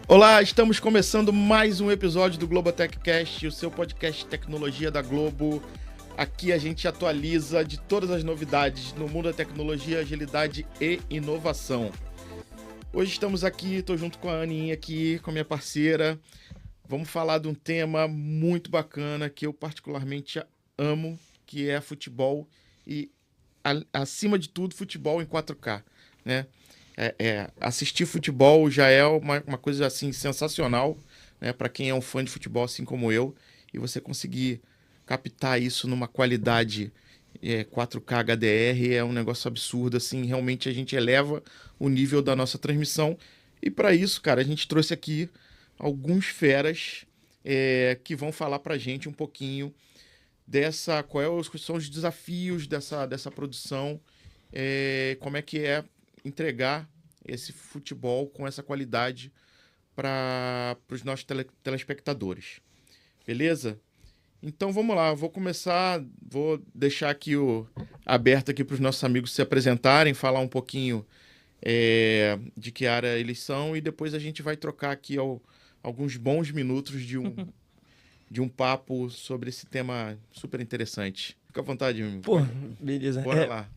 Olá, estamos começando mais um episódio do GloboTechCast, o seu podcast de tecnologia da Globo. Aqui a gente atualiza de todas as novidades no mundo da tecnologia, agilidade e inovação. Hoje estamos aqui, estou junto com a Aninha aqui, com a minha parceira. Vamos falar de um tema muito bacana que eu particularmente amo, que é futebol e, acima de tudo, futebol em 4K, né? Assistir futebol já é uma coisa assim sensacional, né, para quem é um fã de futebol assim como eu, e você conseguir captar isso numa qualidade 4K HDR é um negócio absurdo, assim, realmente a gente eleva o nível da nossa transmissão, e para isso, cara, a gente trouxe aqui alguns feras que vão falar pra gente um pouquinho quais são os desafios dessa produção, como é que é entregar esse futebol com essa qualidade para os nossos telespectadores. Beleza? Então vamos lá, vou deixar aqui aberto aqui para os nossos amigos se apresentarem, falar um pouquinho de que área eles são, e depois a gente vai trocar aqui alguns bons minutos de um papo sobre esse tema super interessante. Fica à vontade, meu amigo. Pô, beleza. Bora lá.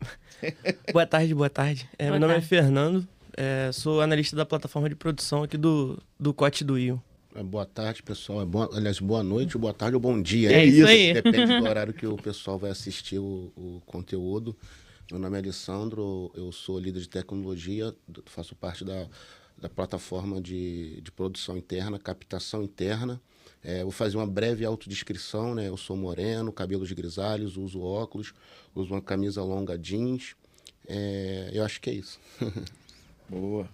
Boa tarde. Meu nome é Fernando, sou analista da plataforma de produção aqui do COT do Ion. Boa tarde, pessoal. Aliás, boa noite, boa tarde ou bom dia. É isso aí. Depende do horário que o pessoal vai assistir o conteúdo. Meu nome é Alessandro, eu sou líder de tecnologia, faço parte da plataforma de produção interna, captação interna. Vou fazer uma breve autodescrição, né? Eu sou moreno, cabelos grisalhos, uso óculos, uso uma camisa longa jeans. Eu acho que é isso. Boa.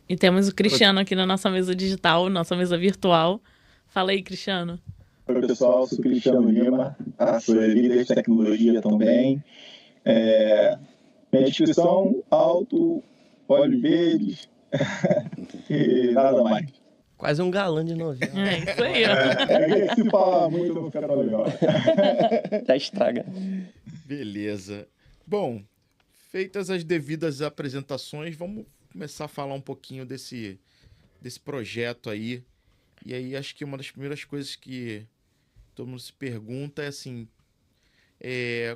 E temos o Cristiano aqui na nossa mesa digital, nossa mesa virtual. Fala aí, Cristiano. Oi, pessoal, sou o Cristiano Lima, sou líder de tecnologia também. Minha descrição, alto, olhos verdes e nada mais. Quase um galã de novela. É isso aí, ó. Se falar muito, não fica tão legal. Já estraga. Beleza. Bom, feitas as devidas apresentações, vamos começar a falar um pouquinho desse projeto aí. E aí acho que uma das primeiras coisas que todo mundo se pergunta é assim,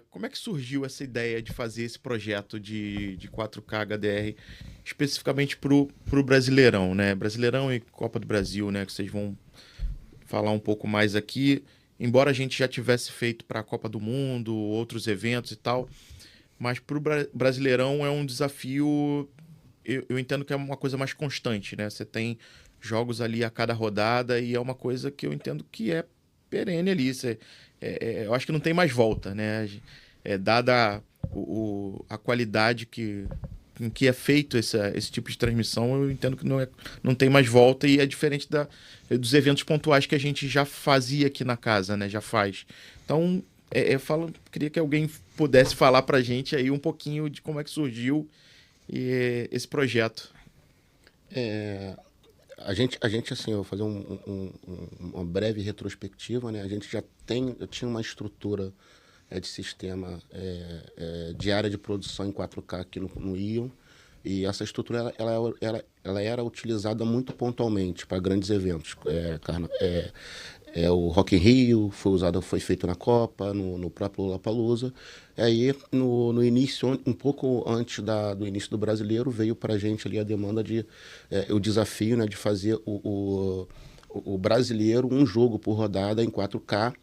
como é que surgiu essa ideia de fazer esse projeto de 4K HDR especificamente pro Brasileirão, né? Brasileirão e Copa do Brasil, né? Que vocês vão falar um pouco mais aqui. Embora a gente já tivesse feito para a Copa do Mundo, outros eventos e tal, mas pro Brasileirão é um desafio, eu entendo que é uma coisa mais constante, né? Você tem jogos ali a cada rodada e é uma coisa que eu entendo que é perene ali. Eu acho que não tem mais volta, né? Dada a qualidade em que é feito esse tipo de transmissão, eu entendo que não tem mais volta, e é diferente dos eventos pontuais que a gente já fazia aqui na casa, né? Já faz. Então, queria que alguém pudesse falar pra gente aí um pouquinho de como é que surgiu esse projeto. A gente assim, eu vou fazer uma breve retrospectiva, né? A gente eu tinha uma estrutura de sistema de área de produção em 4K aqui no Ion, e essa estrutura ela era utilizada muito pontualmente para grandes eventos. O Rock in Rio foi feito na Copa, no próprio Lollapalooza. Aí, no início, um pouco antes do início do Brasileiro, veio para a gente ali a demanda o desafio, né, de fazer o Brasileiro um jogo por rodada em 4K,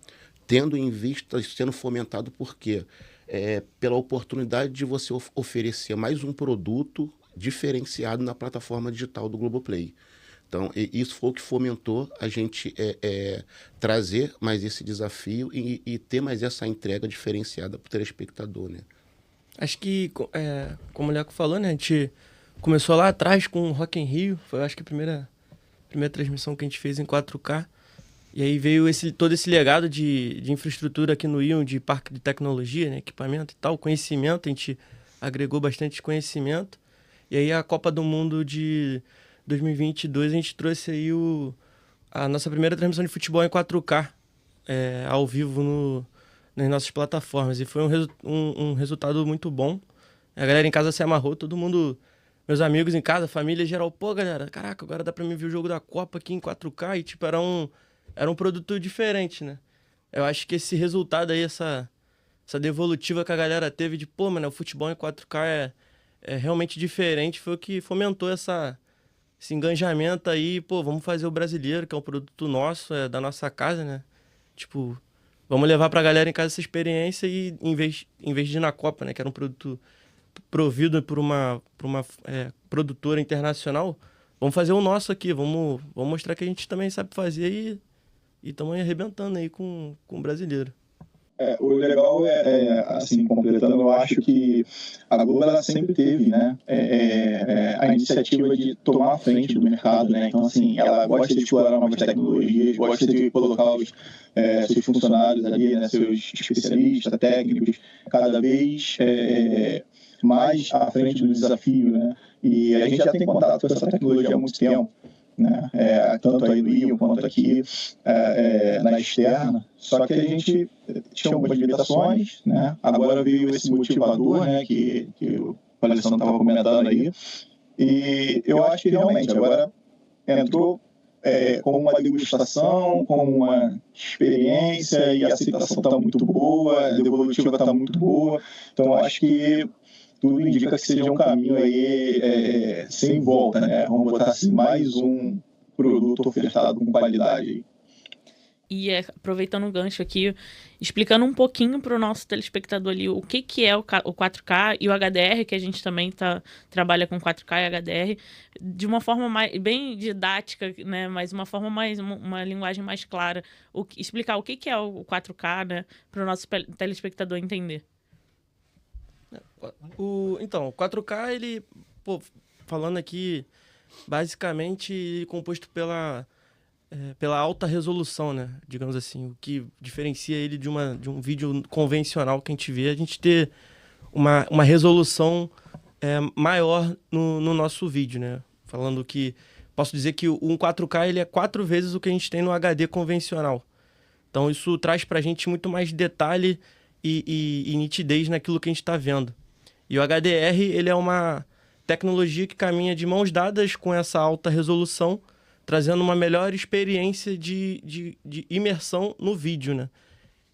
tendo em vista, sendo fomentado por quê? Pela oportunidade de você oferecer mais um produto diferenciado na plataforma digital do Globoplay. Então, isso foi o que fomentou a gente trazer mais esse desafio e ter mais essa entrega diferenciada para o telespectador, né? Acho que, como o Leco falou, né? A gente começou lá atrás com o Rock in Rio. Foi, acho que, a primeira transmissão que a gente fez em 4K. E aí veio todo esse legado de infraestrutura aqui no Ion, de parque de tecnologia, né? Equipamento e tal, conhecimento. A gente agregou bastante conhecimento. E aí a Copa do Mundo de 2022, a gente trouxe aí a nossa primeira transmissão de futebol em 4K, ao vivo nas nossas plataformas. E foi um resultado muito bom. A galera em casa se amarrou, todo mundo, meus amigos em casa, família geral, pô, galera, caraca, agora dá pra mim ver o jogo da Copa aqui em 4K, e tipo, era um produto diferente, né? Eu acho que esse resultado aí, essa devolutiva que a galera teve de, pô, mano, o futebol em 4K é realmente diferente, foi o que fomentou esse engajamento aí, pô, vamos fazer o brasileiro, que é um produto nosso, da nossa casa, né? Tipo, vamos levar pra galera em casa essa experiência e em vez de ir na Copa, né, que era um produto provido por uma produtora internacional, vamos fazer o nosso aqui, vamos mostrar que a gente também sabe fazer e estamos arrebentando aí com o brasileiro. O legal assim, completando, eu acho que a Globo ela sempre teve, né, a iniciativa de tomar a frente do mercado, né? Então, assim, ela gosta de explorar novas tecnologias, gosta de colocar seus funcionários ali, né, seus especialistas, técnicos, cada vez mais à frente do desafio, né? E a gente já tem contato com essa tecnologia há muito tempo, né? Tanto aí no Rio quanto aqui na externa, só que a gente tinha algumas limitações, né? Agora veio esse motivador, né, que o Alessandro estava comentando aí, e eu acho que realmente agora entrou com uma degustação, com uma experiência, e a aceitação está muito boa, a devolutiva está muito boa, então eu acho que tudo indica que seja um caminho aí sem volta, né? Vamos botar assim, mais um produto ofertado com qualidade. E aproveitando o gancho aqui, explicando um pouquinho para o nosso telespectador ali o que é o 4K e o HDR, que a gente também trabalha com 4K e HDR, de uma forma bem didática, né? Mas uma linguagem mais clara. Explicar o que é o 4K, né? Para o nosso telespectador entender. Então, o 4K, ele, falando aqui, basicamente composto pela alta resolução, né? Digamos assim, o que diferencia ele de um vídeo convencional que a gente vê, a gente ter uma resolução maior no nosso vídeo, né? Falando que, posso dizer que um 4K ele é 4 vezes o que a gente tem no HD convencional. Então isso traz pra gente muito mais detalhe e nitidez naquilo que a gente está vendo. E o HDR, ele é uma tecnologia que caminha de mãos dadas com essa alta resolução, trazendo uma melhor experiência de imersão no vídeo, né?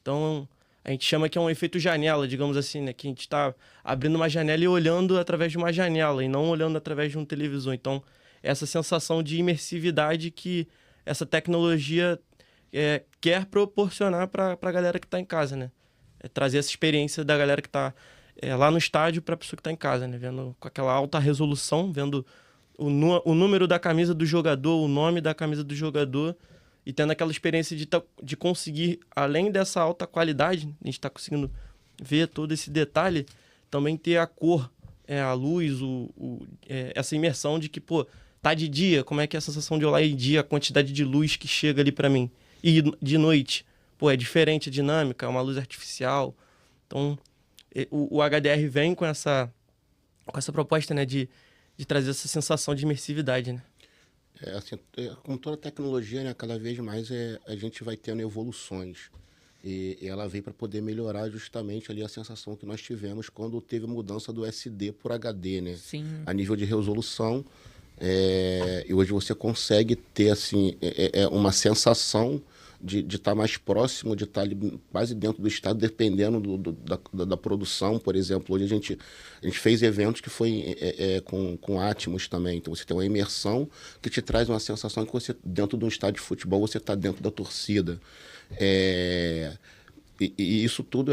Então, a gente chama que é um efeito janela, digamos assim, né? Que a gente está abrindo uma janela e olhando através de uma janela, e não olhando através de um televisor. Então, essa sensação de imersividade que essa tecnologia quer proporcionar para a galera que está em casa, né? Trazer essa experiência da galera que está lá no estádio para a pessoa que está em casa, né? Vendo com aquela alta resolução, vendo o número da camisa do jogador, o nome da camisa do jogador, e tendo aquela experiência de conseguir, além dessa alta qualidade, a gente está conseguindo ver todo esse detalhe, também ter a cor, a luz, essa imersão de que, tá de dia, como é que é a sensação de olhar de dia, a quantidade de luz que chega ali para mim. E de noite, é diferente a dinâmica, é uma luz artificial. Então, o HDR vem com essa proposta, né, de trazer essa sensação de imersividade, né? Assim, com toda a tecnologia, né, cada vez mais a gente vai tendo evoluções. E ela veio para poder melhorar justamente ali a sensação que nós tivemos quando teve a mudança do SD por HD, né? Sim. A nível de resolução. E hoje você consegue ter assim, uma sensação de estar mais próximo, de estar ali quase dentro do estado, dependendo da produção. Por exemplo, hoje a gente fez eventos que foi com Atmos também. Então você tem uma imersão que te traz uma sensação que você, dentro de um estádio de futebol, você está dentro da torcida. E isso tudo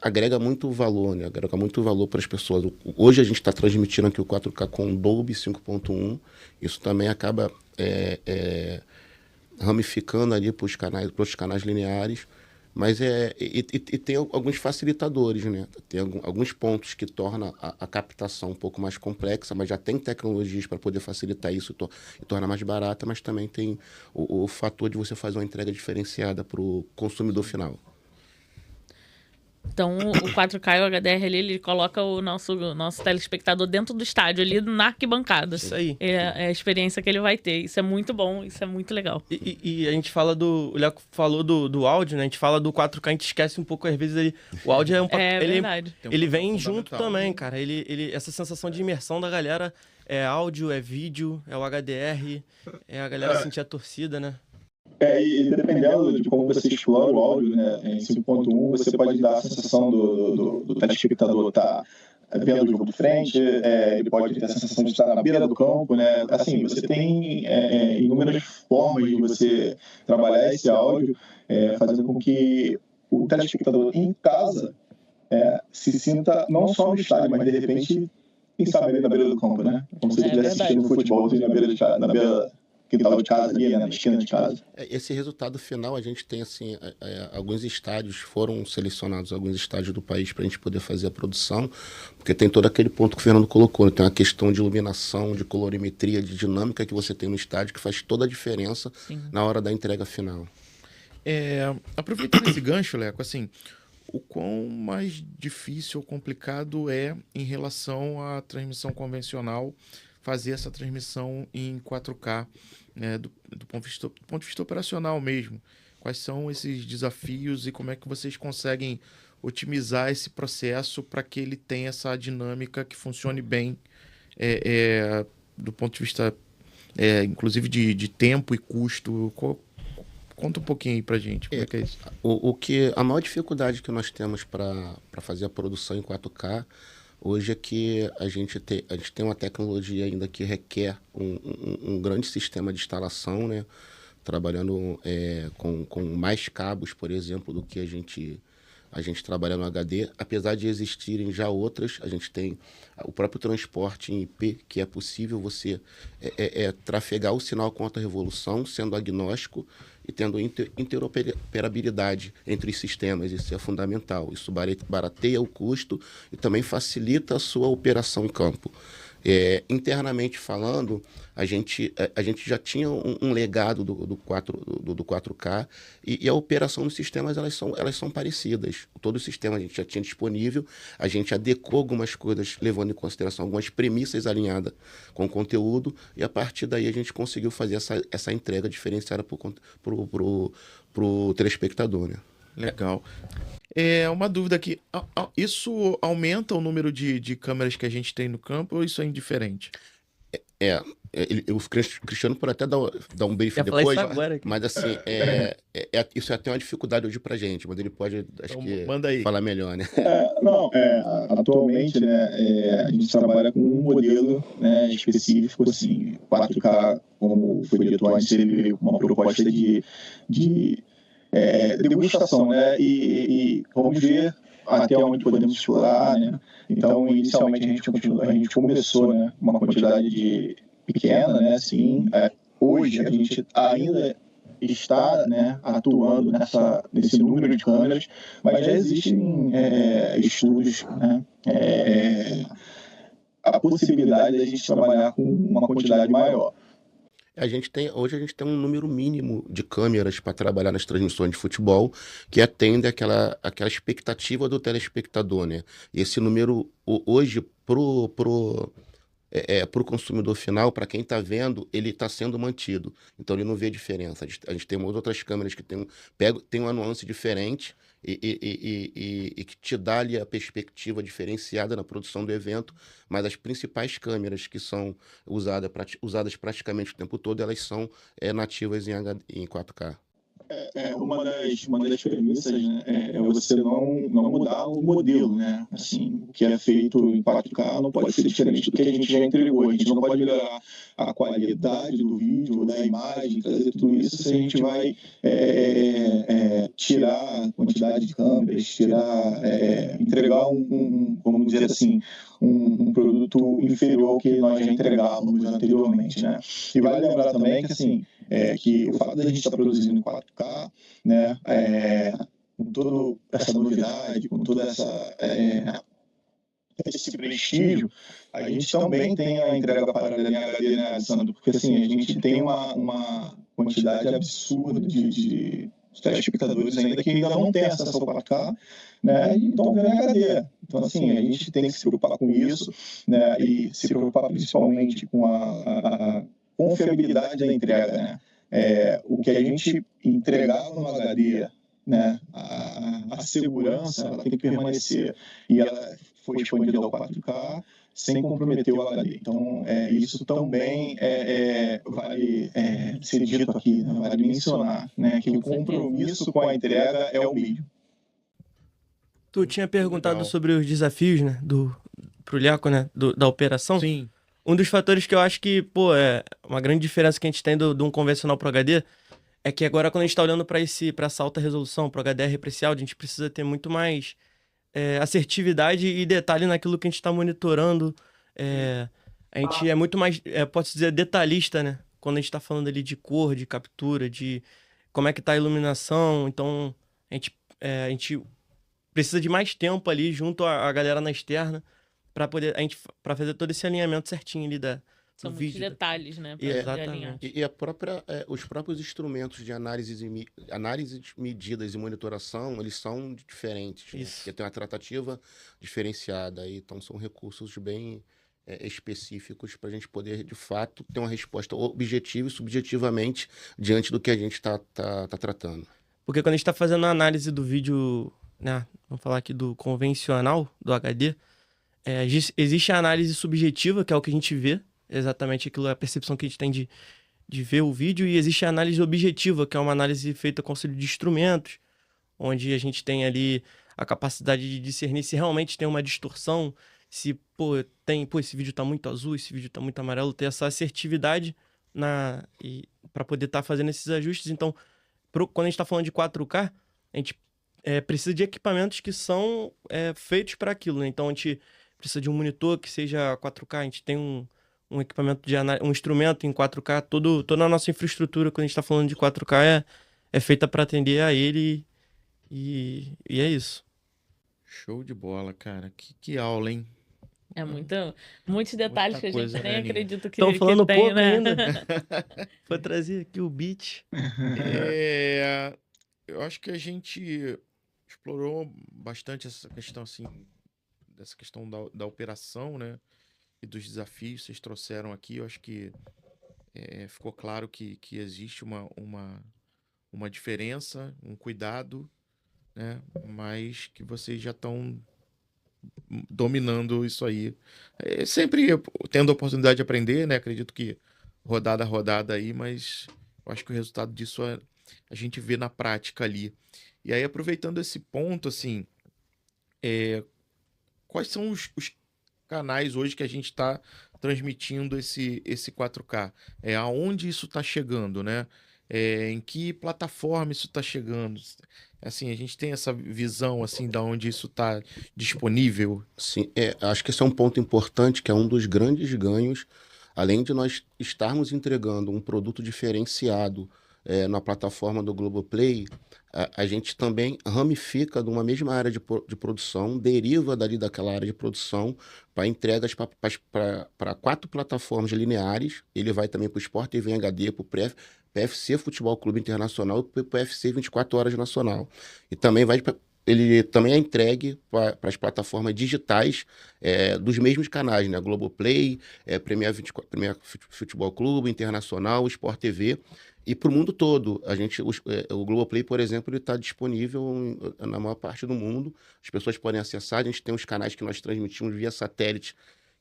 agrega muito valor, né? Agrega muito valor para as pessoas. Hoje a gente está transmitindo aqui o 4K com Dolby 5.1. Isso também acaba ramificando ali para os canais lineares, mas tem alguns facilitadores, né? Tem alguns pontos que tornam a captação um pouco mais complexa, mas já tem tecnologias para poder facilitar isso e tornar mais barata, mas também tem o fator de você fazer uma entrega diferenciada para o consumidor final. Então, o 4K e o HDR ali, ele coloca o nosso telespectador dentro do estádio, ali na arquibancada. Isso aí. É a experiência que ele vai ter. Isso é muito bom, isso é muito legal. E a gente fala o Léo falou do áudio, né? A gente fala do 4K, a gente esquece um pouco, às vezes, o áudio é um pouco... Verdade. Ele vem junto também, cara. Essa sensação de imersão da galera é áudio, é vídeo, é o HDR, é a galera sentir a torcida, né? E dependendo de como você explora o áudio, né, em 5.1, você pode dar a sensação do telespectador estar vendo o jogo de frente, ele pode ter a sensação de estar na beira do campo, né? Assim, você tem inúmeras formas de você trabalhar esse áudio, fazendo com que o telespectador em casa se sinta não só no estádio, mas de repente, quem sabe ali na beira do campo, né? Como se ele estivesse assistindo futebol na beira quintal de casa ali, né, na esquina de casa. Esse resultado final, a gente tem, assim, alguns estádios, foram selecionados alguns estádios do país para a gente poder fazer a produção, porque tem todo aquele ponto que o Fernando colocou, né? Tem uma questão de iluminação, de colorimetria, de dinâmica que você tem no estádio, que faz toda a diferença na hora da entrega final. Aproveitando esse gancho, Leco, assim, o quão mais difícil ou complicado é em relação à transmissão convencional fazer essa transmissão em 4K, né, do ponto de vista operacional mesmo. Quais são esses desafios e como é que vocês conseguem otimizar esse processo para que ele tenha essa dinâmica que funcione bem, do ponto de vista, inclusive, de tempo e custo? Conta um pouquinho aí pra gente, como é que é isso? A maior dificuldade que nós temos para fazer a produção em 4K hoje é que a gente tem uma tecnologia ainda que requer um grande sistema de instalação, né? Trabalhando com mais cabos, por exemplo, do que a gente trabalha no HD. Apesar de existirem já outras, a gente tem o próprio transporte em IP, que é possível você trafegar o sinal com alta revolução, sendo agnóstico e tendo interoperabilidade entre os sistemas. Isso é fundamental. Isso barateia o custo e também facilita a sua operação em campo. Internamente falando, a gente já tinha um legado do 4K e a operação dos sistemas elas são parecidas. Todo o sistema a gente já tinha disponível, a gente adequou algumas coisas levando em consideração algumas premissas alinhadas com o conteúdo e a partir daí a gente conseguiu fazer essa entrega diferenciada pro telespectador, né? Legal. Uma dúvida aqui. Isso aumenta o número de câmeras que a gente tem no campo ou isso é indiferente? O Cristiano pode até dar um briefing depois, mas assim, isso é até uma dificuldade hoje pra gente, mas ele pode, manda aí. Falar melhor, né? Atualmente, né, a gente trabalha com um modelo, né, específico, assim, 4K, como foi dito antes, ele veio com uma proposta de degustação, né, e vamos ver até onde podemos explorar, né. Então, inicialmente, a gente começou, né, uma quantidade pequena, né, assim, hoje a gente ainda está, né, atuando nesse número de câmeras, mas já existem estudos, né, a possibilidade de a gente trabalhar com uma quantidade maior. Hoje a gente tem um número mínimo de câmeras para trabalhar nas transmissões de futebol que atende aquela expectativa do telespectador, né? E esse número hoje pro consumidor final, para quem está vendo, ele está sendo mantido. Então ele não vê diferença. A gente tem umas outras câmeras que tem uma nuance diferente e que te dá ali a perspectiva diferenciada na produção do evento, mas as principais câmeras que são usadas praticamente o tempo todo, elas são nativas em 4K. Uma das premissas, né, é você não mudar o modelo, né? Assim, o que é feito em 4K não pode ser diferente do que a gente já entregou. A gente não pode melhorar a qualidade do vídeo, da imagem, trazer tudo isso se a gente vai tirar a quantidade de câmeras, entregar vamos dizer assim, um produto inferior ao que nós já entregávamos anteriormente, né? E vale lembrar também que, assim, que o fato de a gente estar produzindo em 4K, né, com toda essa novidade, com toda esse prestígio, a gente também tem a entrega paralela em HD, né, Sandro? Porque, assim, a gente tem uma quantidade absurda de os telespectadores ainda que ainda não têm acesso ao 4K, né, e estão vendo em HD. Então, assim, a gente tem que se preocupar com isso, né, e se preocupar principalmente com a confiabilidade da entrega, né. O que a gente entregava no HD, né, a segurança, ela tem que permanecer, e ela foi expandida ao 4K sem comprometer o HD. Então, isso também vale ser dito aqui, né, vale mencionar, né, que o compromisso com a entrega é o mesmo. Tu tinha perguntado Legal. sobre os desafios, né, pro Lhaco, né, da operação. Sim. Um dos fatores que eu acho que, pô, é uma grande diferença que a gente tem de um convencional pro HD é que agora quando a gente tá olhando pra essa alta resolução, pro HDR precial, a gente precisa ter muito mais assertividade e detalhe naquilo que a gente tá monitorando. A gente é muito mais, pode-se dizer, detalhista, né? Quando a gente tá falando ali de cor, de captura, de como é que tá a iluminação. Então, a gente precisa de mais tempo ali junto à galera na externa para poder para fazer todo esse alinhamento certinho ali São do muitos vídeo. detalhes, né? Pra Exatamente. alinhar. E os próprios instrumentos de análise de medidas e monitoração, eles são diferentes, né? Isso. Porque tem uma tratativa diferenciada, então são recursos bem específicos para a gente poder, de fato, ter uma resposta objetiva e subjetivamente diante do que a gente está tratando. Porque quando a gente tá fazendo a análise do vídeo, né? Vamos falar aqui do convencional, do HD, existe a análise subjetiva, que é o que a gente vê, exatamente aquilo, é a percepção que a gente tem de ver o vídeo, e existe a análise objetiva, que é uma análise feita com auxílio de instrumentos, onde a gente tem ali a capacidade de discernir se realmente tem uma distorção, se, esse vídeo tá muito azul, esse vídeo tá muito amarelo, ter essa assertividade para poder estar fazendo esses ajustes. Então, quando a gente tá falando de 4K, a gente precisa de equipamentos que são feitos para aquilo, né? Então, a gente precisa de um monitor que seja 4K, a gente tem um equipamento um instrumento em 4K, toda a nossa infraestrutura, quando a gente está falando de 4K, é feita para atender a ele, e é isso. Show de bola, cara. Que aula, hein? Muitos detalhes Muita que a coisa, gente nem né, Aninha? acredita que, Estão falando tem, pouco né? ainda. Vou trazer aqui o beat. Eu acho que a gente explorou bastante essa questão, assim, dessa questão da operação, né? E dos desafios que vocês trouxeram aqui. Eu acho que ficou claro que existe uma diferença, um cuidado, né? Mas que vocês já estão dominando isso aí. Sempre tendo a oportunidade de aprender, né? Acredito que rodada a rodada aí, mas eu acho que o resultado disso a gente vê na prática ali. E aí, aproveitando esse ponto, assim, quais são os canais hoje que a gente está transmitindo esse 4K? Aonde isso está chegando, né? Em que plataforma isso está chegando? Assim, a gente tem essa visão, assim, de onde isso está disponível? Sim, acho que esse é um ponto importante, que é um dos grandes ganhos, além de nós estarmos entregando um produto diferenciado na plataforma do Globoplay, a gente também ramifica de uma mesma área de produção, deriva dali daquela área de produção para entregas para 4 plataformas lineares. Ele vai também para o Sport TV em HD, para o PFC Futebol Clube Internacional e para o PFC 24 Horas Nacional. E também ele também é entregue para as plataformas digitais dos mesmos canais, né? Globoplay, Premier Futebol Clube Internacional, Sport TV, e para o mundo todo. O Globoplay, por exemplo, ele está disponível na maior parte do mundo. As pessoas podem acessar. A gente tem os canais que nós transmitimos via satélite,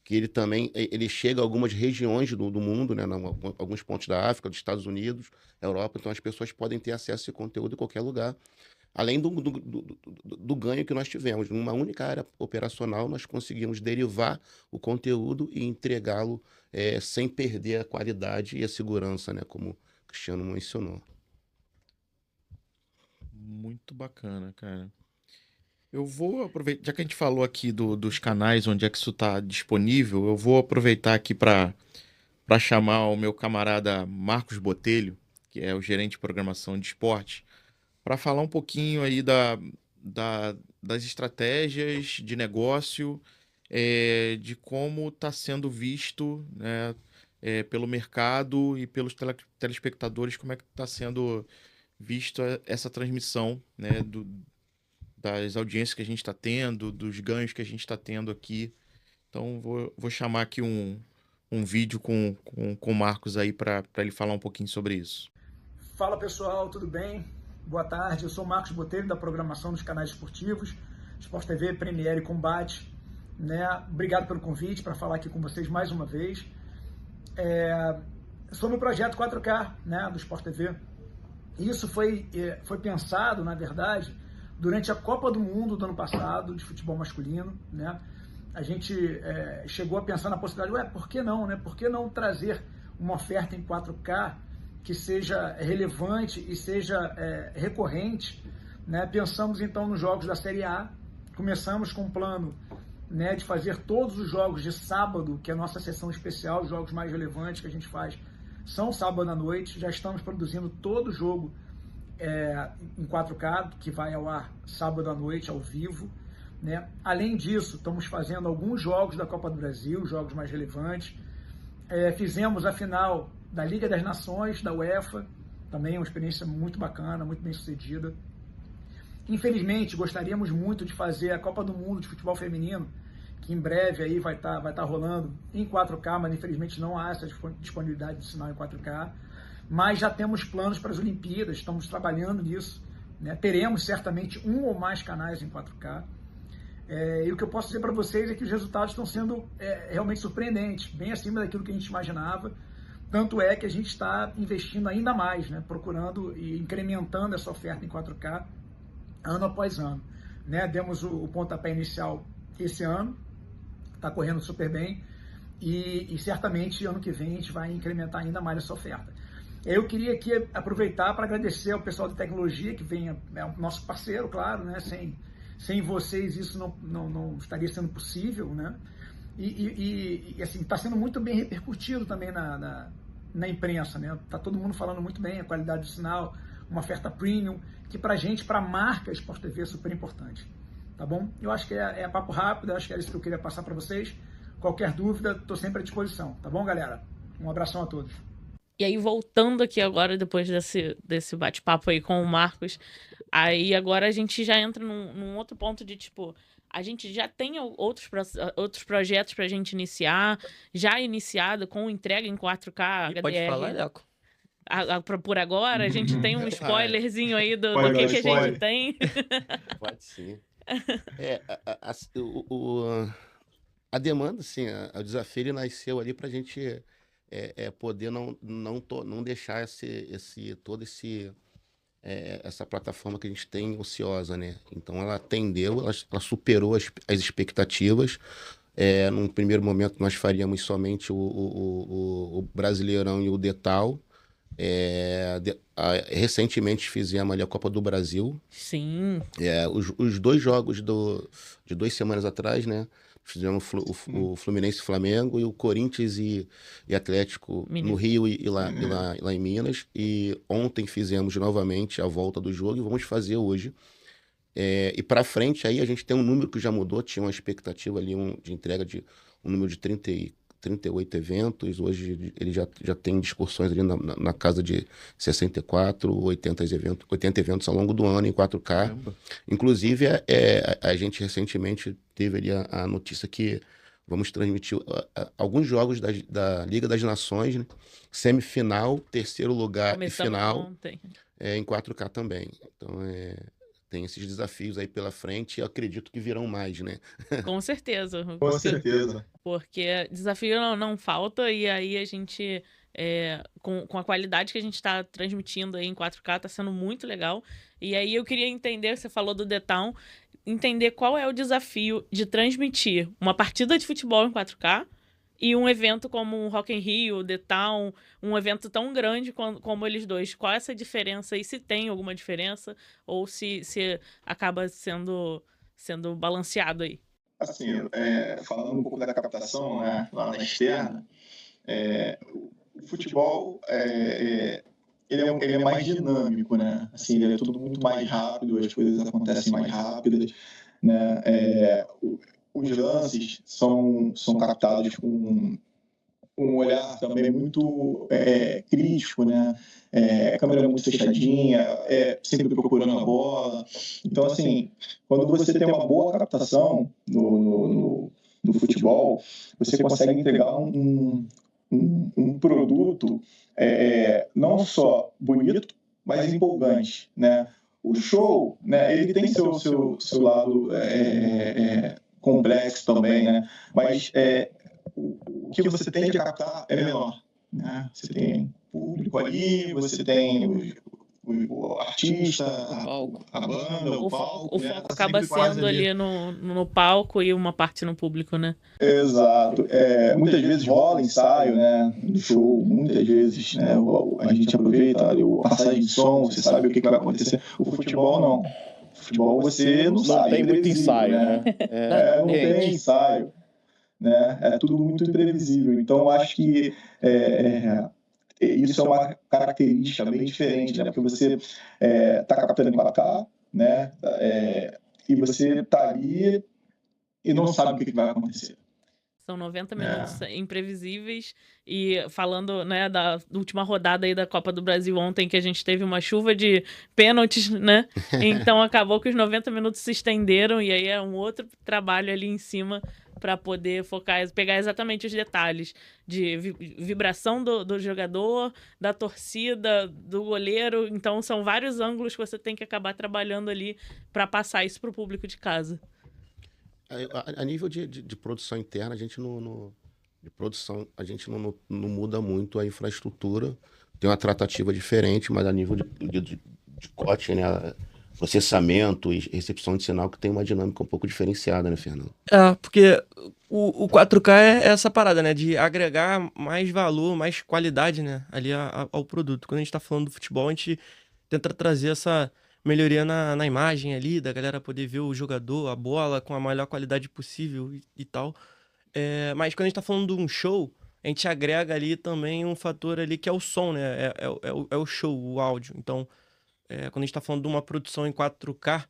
que ele chega a algumas regiões do mundo, né? Alguns pontos da África, dos Estados Unidos, Europa. Então as pessoas podem ter acesso a esse conteúdo em qualquer lugar. Além do ganho que nós tivemos. Numa única área operacional, nós conseguimos derivar o conteúdo e entregá-lo sem perder a qualidade e a segurança, né? Como o Cristiano mencionou. Muito bacana, cara. Eu vou aproveitar, já que a gente falou aqui dos canais onde é que isso está disponível, eu vou aproveitar aqui para chamar o meu camarada Marcos Botelho, que é o gerente de programação de esporte, para falar um pouquinho aí das estratégias de negócio, de como está sendo visto, né, pelo mercado e pelos telespectadores, como é que está sendo visto essa transmissão, né, das audiências que a gente está tendo, dos ganhos que a gente está tendo aqui. Então, vou chamar aqui um vídeo com o Marcos aí para ele falar um pouquinho sobre isso. Fala pessoal, tudo bem? Boa tarde, eu sou o Marcos Botelho, da programação dos canais esportivos, Sport TV, Premiere e Combate. Né? Obrigado pelo convite para falar aqui com vocês mais uma vez. Sobre o projeto 4K, né, do Sport TV. Isso foi pensado, na verdade, durante a Copa do Mundo do ano passado, de futebol masculino. Né? A gente chegou a pensar na possibilidade, por que não? Né? Por que não trazer uma oferta em 4K que seja relevante e seja recorrente? Né? Pensamos então nos jogos da Série A, começamos com um plano, né, de fazer todos os jogos de sábado, que é a nossa sessão especial, os jogos mais relevantes que a gente faz são sábado à noite. Já estamos produzindo todo o jogo em 4K, que vai ao ar sábado à noite, ao vivo. Né? Além disso, estamos fazendo alguns jogos da Copa do Brasil, jogos mais relevantes. Fizemos a final da Liga das Nações, da UEFA, também uma experiência muito bacana, muito bem sucedida. Infelizmente, gostaríamos muito de fazer a Copa do Mundo de futebol feminino, que em breve aí vai tá rolando em 4K, mas infelizmente não há essa disponibilidade de sinal em 4K. Mas já temos planos para as Olimpíadas, estamos trabalhando nisso. Né? Teremos certamente um ou mais canais em 4K. E o que eu posso dizer para vocês é que os resultados estão sendo realmente surpreendentes, bem acima daquilo que a gente imaginava. Tanto é que a gente está investindo ainda mais, né? Procurando e incrementando essa oferta em 4K ano após ano. Né? Demos o pontapé inicial esse ano, está correndo super bem, e certamente ano que vem a gente vai incrementar ainda mais essa oferta. Eu queria aqui aproveitar para agradecer ao pessoal de tecnologia, que é o nosso parceiro, claro, né? Sem vocês isso não estaria sendo possível, né? E assim, está sendo muito bem repercutido também na imprensa, né? Tá todo mundo falando muito bem a qualidade do sinal, uma oferta premium, que pra gente, pra marca Sport TV, é super importante. Tá bom? Eu acho que é papo rápido, eu acho que era isso que eu queria passar para vocês. Qualquer dúvida, estou sempre à disposição. Tá bom, galera? Um abração a todos. E aí, voltando aqui agora, depois desse bate-papo aí com o Marcos, aí agora a gente já entra num outro ponto de, tipo, a gente já tem outros projetos pra gente iniciar, já iniciado com entrega em 4K HDR. Pode falar, Leco? Por agora, a gente tem um spoilerzinho aí do que a gente tem. Pode sim. A demanda, assim, o desafio ele nasceu ali para a gente poder não deixar essa plataforma que a gente tem ociosa, né? Então ela atendeu, ela superou as expectativas. Num primeiro momento nós faríamos somente o Brasileirão e o Detal. Recentemente fizemos ali a Copa do Brasil. Sim. Os dois jogos de 2 semanas atrás, né? Fizemos o Fluminense e Flamengo e o Corinthians e Atlético no Rio e lá em Minas. E ontem fizemos novamente a volta do jogo e vamos fazer hoje. E para frente aí a gente tem um número que já mudou, tinha uma expectativa ali de entrega de um número de 38 eventos, hoje ele já tem discussões ali na casa de 64, 80 eventos ao longo do ano em 4K. Caramba. Inclusive, a gente recentemente teve ali a notícia que vamos transmitir alguns jogos da Liga das Nações, né? Semifinal, terceiro lugar e final em 4K também. Então, tem esses desafios aí pela frente e eu acredito que virão mais, né? Com certeza. Com certeza. Porque desafio não falta e aí a gente, com a qualidade que a gente está transmitindo aí em 4K, tá sendo muito legal. E aí eu queria entender, você falou do The Town, entender qual é o desafio de transmitir uma partida de futebol em 4K e um evento como o Rock in Rio, The Town, um evento tão grande como eles dois. Qual é essa diferença e se tem alguma diferença ou se acaba sendo balanceado aí? Assim, falando um pouco da captação, né, lá na externa, o futebol ele é mais dinâmico, né? Assim, ele é tudo muito mais rápido, as coisas acontecem mais rápidas, né? Os lances são captados com um olhar também muito crítico, né? Câmera muito fechadinha, sempre procurando a bola. Então, assim, quando você tem uma boa captação no futebol, você consegue entregar um produto não só bonito, mas empolgante, né? O show, né, ele tem seu lado complexo também, né? Mas o que você tende a captar é menor, né? Você tem público ali, você tem o artista, a banda, o palco. O foco acaba sendo ali no palco e uma parte no público, né? Exato. Muitas vezes rola ensaio, né, do show, muitas vezes, né, a gente aproveita ali a passagem de som, você sabe o que vai acontecer. O futebol não. O futebol você não sabe. Não tem muito ensaio, né? Não tem ensaio. Né? É tudo muito imprevisível. Então, acho que isso é uma característica bem diferente, né? Porque você está captando em 4K, né? E você está ali e não sabe o que vai acontecer. São 90 minutos imprevisíveis. E falando, né, da última rodada aí da Copa do Brasil ontem, que a gente teve uma chuva de pênaltis, né? Então acabou que os 90 minutos se estenderam e aí é um outro trabalho ali em cima para poder focar, pegar exatamente os detalhes de vibração do jogador, da torcida, do goleiro. Então são vários ângulos que você tem que acabar trabalhando ali para passar isso para o público de casa. A nível de produção interna, a gente não muda muito a infraestrutura. Tem uma tratativa diferente, mas a nível de corte, né, processamento e recepção de sinal, que tem uma dinâmica um pouco diferenciada, né, Fernando? Porque o 4K é essa parada, né, de agregar mais valor, mais qualidade, né, ali ao produto. Quando a gente tá falando do futebol, a gente tenta trazer essa melhoria na imagem ali, da galera poder ver o jogador, a bola com a melhor qualidade possível e tal. Mas quando a gente tá falando de um show, a gente agrega ali também um fator ali que é o som, né? É o show, o áudio. Então, quando a gente tá falando de uma produção em 4K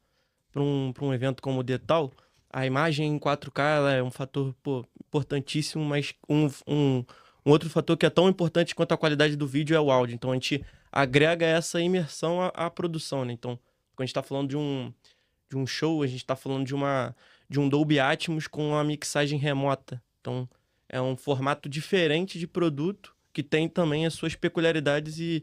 para um evento como o Detal, a imagem em 4K ela é um fator importantíssimo, mas um outro fator que é tão importante quanto a qualidade do vídeo é o áudio. Então, a gente agrega essa imersão à produção, né? Então, quando a gente tá falando de um show, a gente tá falando de um Dolby Atmos com uma mixagem remota. Então, é um formato diferente de produto que tem também as suas peculiaridades e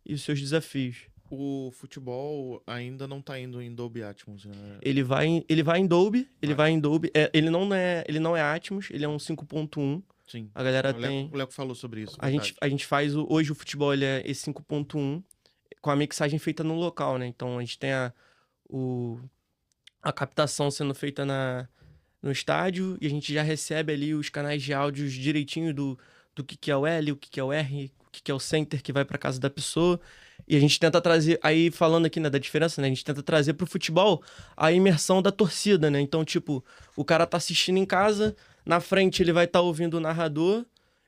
os seus desafios. O futebol ainda não tá indo em Dolby Atmos, né? Ele vai em Dolby, ele não é Atmos, ele é um 5.1. Sim. A galera O Leco falou sobre isso. A gente faz hoje o futebol, ele é esse 5.1 com a mixagem feita no local, né? Então a gente tem a captação sendo feita no estádio e a gente já recebe ali os canais de áudios direitinho do que é o L, o que é o R, o que é o center que vai para casa da pessoa. E a gente tenta trazer, aí falando aqui, né, da diferença, né, a gente tenta trazer pro futebol a imersão da torcida, né? Então, tipo, o cara tá assistindo em casa, na frente ele vai estar ouvindo o narrador,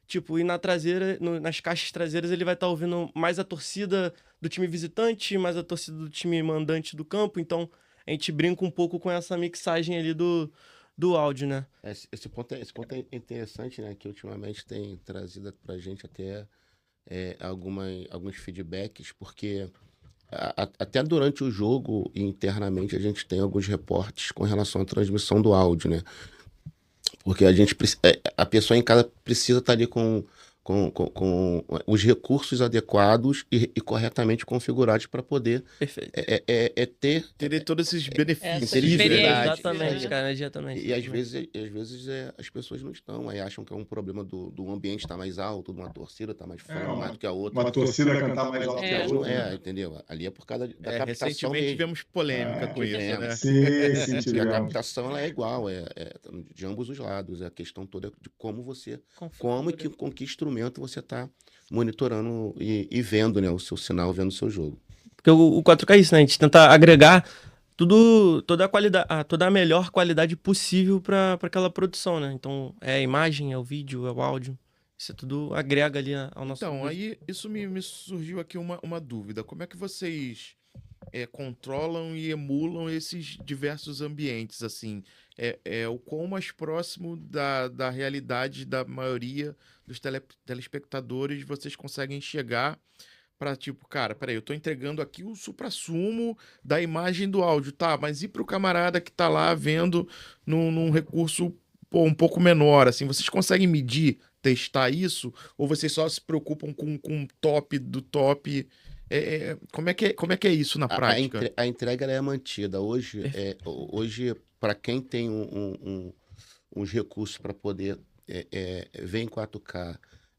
tipo, e na traseira, nas caixas traseiras ele vai estar ouvindo mais a torcida do time visitante, mais a torcida do time mandante do campo. Então, a gente brinca um pouco com essa mixagem ali do áudio, né? Esse ponto é interessante, né? Que ultimamente tem trazido pra gente até alguns feedbacks, porque até durante o jogo e internamente a gente tem alguns reportes com relação à transmissão do áudio, né? Porque a pessoa em casa precisa estar ali com os recursos adequados e corretamente configurados para poder ter todos esses benefícios. Exatamente, cara, exatamente. E às vezes as pessoas não estão, aí acham que é um problema do ambiente estar mais alto, de uma torcida estar mais fora mais do que a outra. Uma torcida cantar mais alto que a outra. Entendeu? Ali é por causa da captação. Recentemente tivemos polêmica com isso, né? Sim, a captação ela é igual, de ambos os lados. A questão toda de como você, com que instrumento você está monitorando e vendo, né, o seu sinal, vendo o seu jogo. Porque o 4K é isso, né? A gente tenta agregar toda a qualidade, toda a melhor qualidade possível para aquela produção, né? Então, é a imagem, é o vídeo, é o áudio. Isso tudo agrega ali ao nosso... Então, aí isso me surgiu aqui uma dúvida. Como é que vocês controlam e emulam esses diversos ambientes, assim. O quão mais próximo da realidade da maioria dos telespectadores vocês conseguem chegar para, tipo, cara, peraí, eu tô entregando aqui o suprassumo da imagem do áudio, tá, mas e pro camarada que tá lá vendo num recurso um pouco menor, assim, vocês conseguem medir, testar isso? Ou vocês só se preocupam com o top do top? Como é que é isso na prática? A entrega ela é mantida. Hoje, para quem tem uns recursos para poder ver em 4K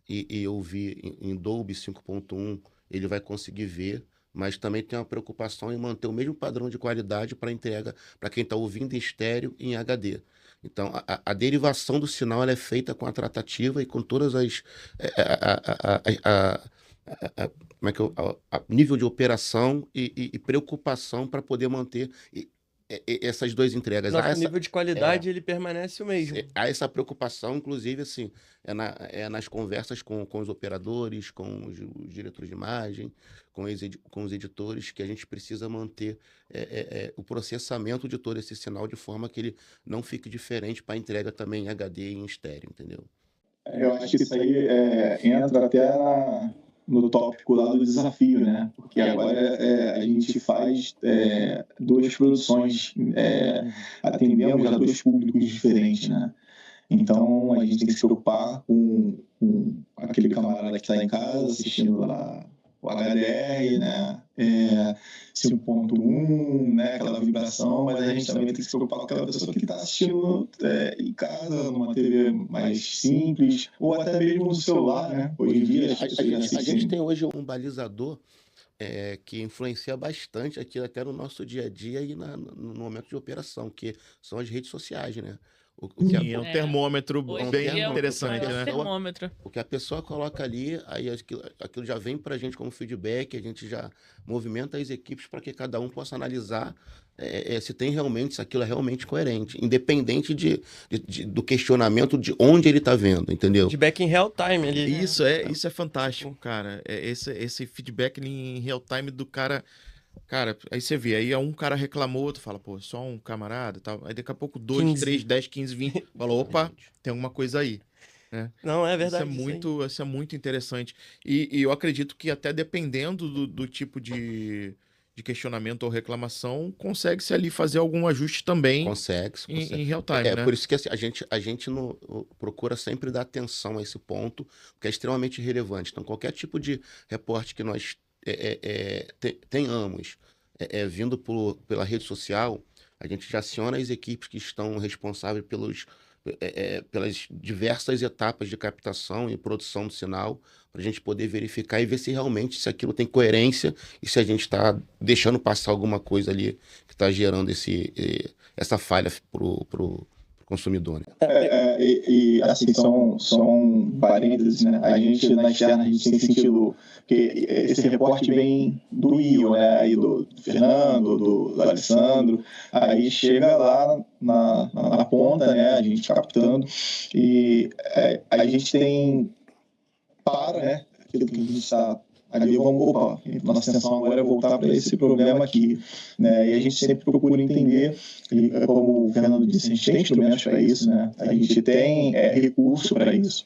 e ouvir em Dolby 5.1, ele vai conseguir ver, mas também tem uma preocupação em manter o mesmo padrão de qualidade para entrega para quem está ouvindo em estéreo e em HD. Então, a derivação do sinal ela é feita com a tratativa e com todas as... como é que nível de operação e preocupação para poder manter essas duas entregas. Nosso nível de qualidade ele permanece o mesmo. Há essa preocupação, inclusive, assim, nas conversas com os operadores, com os diretores de imagem, com os editores, que a gente precisa manter o processamento de todo esse sinal de forma que ele não fique diferente para a entrega também em HD e em estéreo, entendeu? Eu acho que isso aí entra até no tópico lá do desafio, né? Porque agora a gente faz duas produções, atendemos a dois públicos diferentes, né? Então a gente tem que se preocupar com aquele camarada que está em casa assistindo lá o HDR, né? 5.1, né? Aquela vibração, mas a gente também tem que se preocupar com aquela pessoa que está assistindo em casa, numa TV mais simples, ou até mesmo no celular, né? Hoje em dia a gente tem hoje um balizador que influencia bastante aqui até no nosso dia a dia e no momento de operação, que são as redes sociais, né? É um termômetro bem interessante, né? Termômetro. O que a pessoa coloca ali, aí aquilo já vem pra gente como feedback, a gente já movimenta as equipes para que cada um possa analisar se tem realmente, se aquilo é realmente coerente, independente do questionamento de onde ele tá vendo, entendeu? Feedback em real time. Isso é fantástico, cara. Esse feedback em real time do cara... Cara, aí você vê, aí um cara reclamou, outro fala, pô, só um camarada e tal. Aí daqui a pouco 2, 3, 10, 15, 20, falou, opa, tem alguma coisa aí. Né? Não, é verdade. Isso é muito interessante. E eu acredito que até dependendo do tipo de questionamento ou reclamação, consegue-se ali fazer algum ajuste também. Consegue. Em real time, né? Por isso que assim, a gente procura sempre dar atenção a esse ponto, porque é extremamente relevante. Então, qualquer tipo de reporte que nós tenhamos vindo pela rede social, a gente já aciona as equipes que estão responsáveis pelas diversas etapas de captação e produção do sinal, para a gente poder verificar e ver se realmente se aquilo tem coerência e se a gente está deixando passar alguma coisa ali que está gerando essa falha pro consumidor. Né? E assim, são parênteses, né? A gente, na externa, a gente tem sentido que esse reporte vem do Ion, né? Aí do Fernando, do Alessandro, aí chega lá na ponta, né? A gente captando, e a gente tem né? Aquilo que a gente está ali, nossa atenção agora é voltar para esse problema aqui, né? E a gente sempre procura entender, como o Fernando disse, a gente tem instrumentos para isso, né? A gente tem recurso para isso.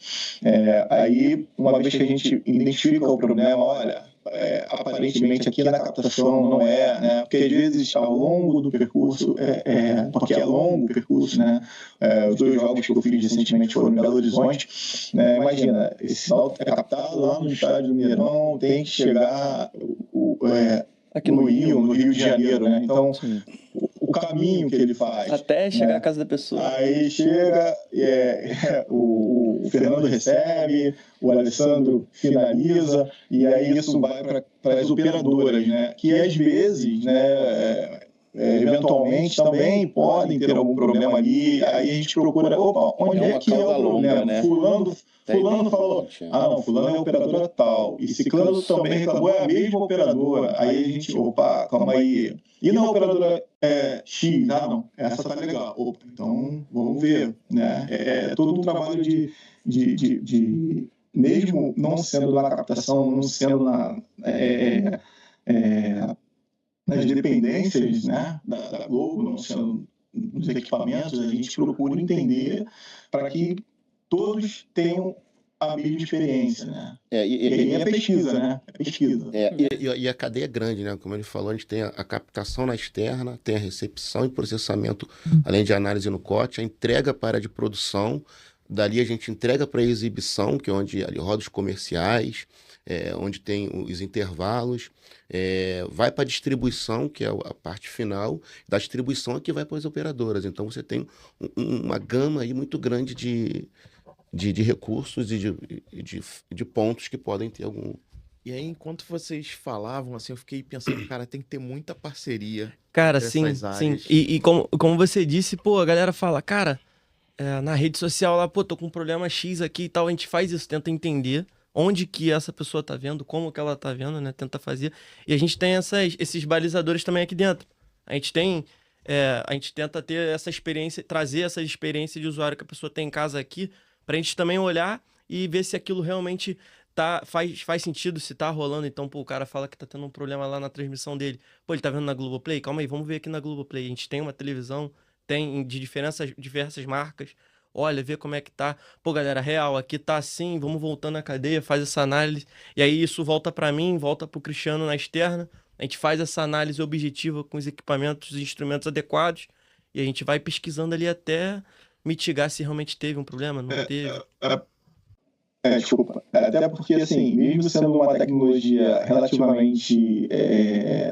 Aí, uma vez que a gente identifica o problema, olha, aparentemente aqui na captação não né? Porque às vezes ao longo do percurso, porque é longo o percurso, né? Os 2 jogos que eu fiz recentemente foram em Belo Horizonte, né? Imagina, esse sinal é captado lá no estádio do Mineirão, tem que chegar aqui no Rio de Janeiro, né? Então, o caminho que ele faz. Até chegar à casa da pessoa. Aí chega, o Fernando recebe, o Alessandro finaliza, e aí isso vai para as operadoras, né? Que às vezes, né, eventualmente também podem ter algum problema ali, aí a gente procura, onde é que é o problema? Né? Fulano falou, não, fulano é a operadora tal, e Ciclano também reclamou, é a mesma operadora. Aí a gente, calma aí. E na operadora X, não, essa tá legal. Então, vamos ver, né? É todo um trabalho de mesmo não sendo na captação, não sendo nas dependências, né, da Globo, não sendo nos equipamentos, a gente procura entender para que todos tenham a mesma experiência, né? E aí é pesquisa, né? É pesquisa. E a cadeia é grande, né? Como ele falou, a gente tem a captação na externa, tem a recepção e processamento, além de análise no COT, a entrega para a área de produção, dali a gente entrega para a exibição, que é onde ali roda os comerciais, onde tem os intervalos, vai para a distribuição, que é a parte final, da distribuição é que vai para as operadoras. Então você tem uma gama aí muito grande de recursos e de pontos que podem ter algum... E aí, enquanto vocês falavam, assim, eu fiquei pensando, cara, tem que ter muita parceria. Cara, sim. E como você disse, pô, a galera fala, cara, na rede social lá, pô, tô com um problema X aqui e tal, a gente faz isso, tenta entender onde que essa pessoa tá vendo, como que ela tá vendo, né, tenta fazer. E a gente tem esses balizadores também aqui dentro. A gente tenta ter essa experiência, trazer essa experiência de usuário que a pessoa tem em casa aqui, pra gente também olhar e ver se aquilo realmente faz sentido, se tá rolando. Então, pô, o cara fala que tá tendo um problema lá na transmissão dele. Pô, ele tá vendo na Globoplay? Calma aí, vamos ver aqui na Globoplay. A gente tem uma televisão, tem de diversas marcas. Olha, vê como é que tá. Pô, galera, real, aqui tá assim, vamos voltando na cadeia, faz essa análise. E aí isso volta pra mim, volta pro Cristiano na externa. A gente faz essa análise objetiva com os equipamentos e instrumentos adequados. E a gente vai pesquisando ali até mitigar se realmente teve um problema, não teve. Desculpa. Até porque, assim, mesmo sendo uma tecnologia relativamente...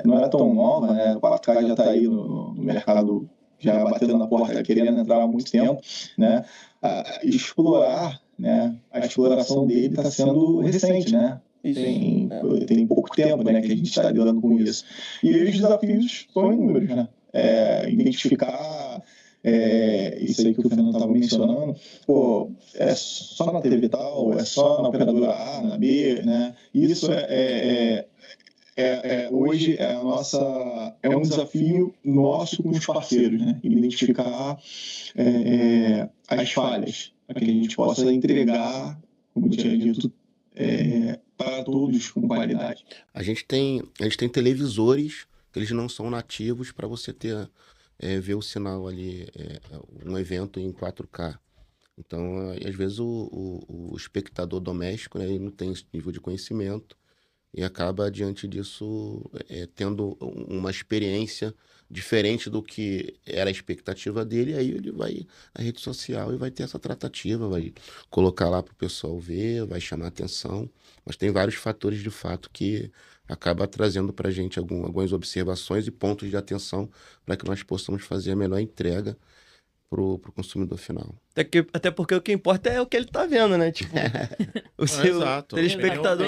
não era tão nova, né? O 4K já está aí no mercado, já batendo na porta, querendo entrar há muito tempo, né? Explorar, né? A exploração dele está sendo recente, né? Tem pouco tempo, né, que a gente está lidando com isso. E aí os desafios são inúmeros, né? Identificar... isso aí que o Fernando estava mencionando, pô, é só na TV tal, é só na operadora A, na B, né? Isso hoje é um desafio nosso com os parceiros, né? Identificar as falhas, para que a gente possa entregar, como eu tinha dito, para todos com qualidade. A gente tem televisores que eles não são nativos para você ter... ver o sinal ali, um evento em 4K. Então, às vezes, o espectador doméstico, né, ele não tem esse nível de conhecimento e acaba, diante disso, tendo uma experiência diferente do que era a expectativa dele. Aí ele vai na rede social e vai ter essa tratativa, vai colocar lá para o pessoal ver, vai chamar atenção. Mas tem vários fatores, de fato, que acaba trazendo para a gente algumas observações e pontos de atenção para que nós possamos fazer a melhor entrega para o consumidor final. Até porque o que importa é o que ele tá vendo, né? Tipo, o seu telespectador,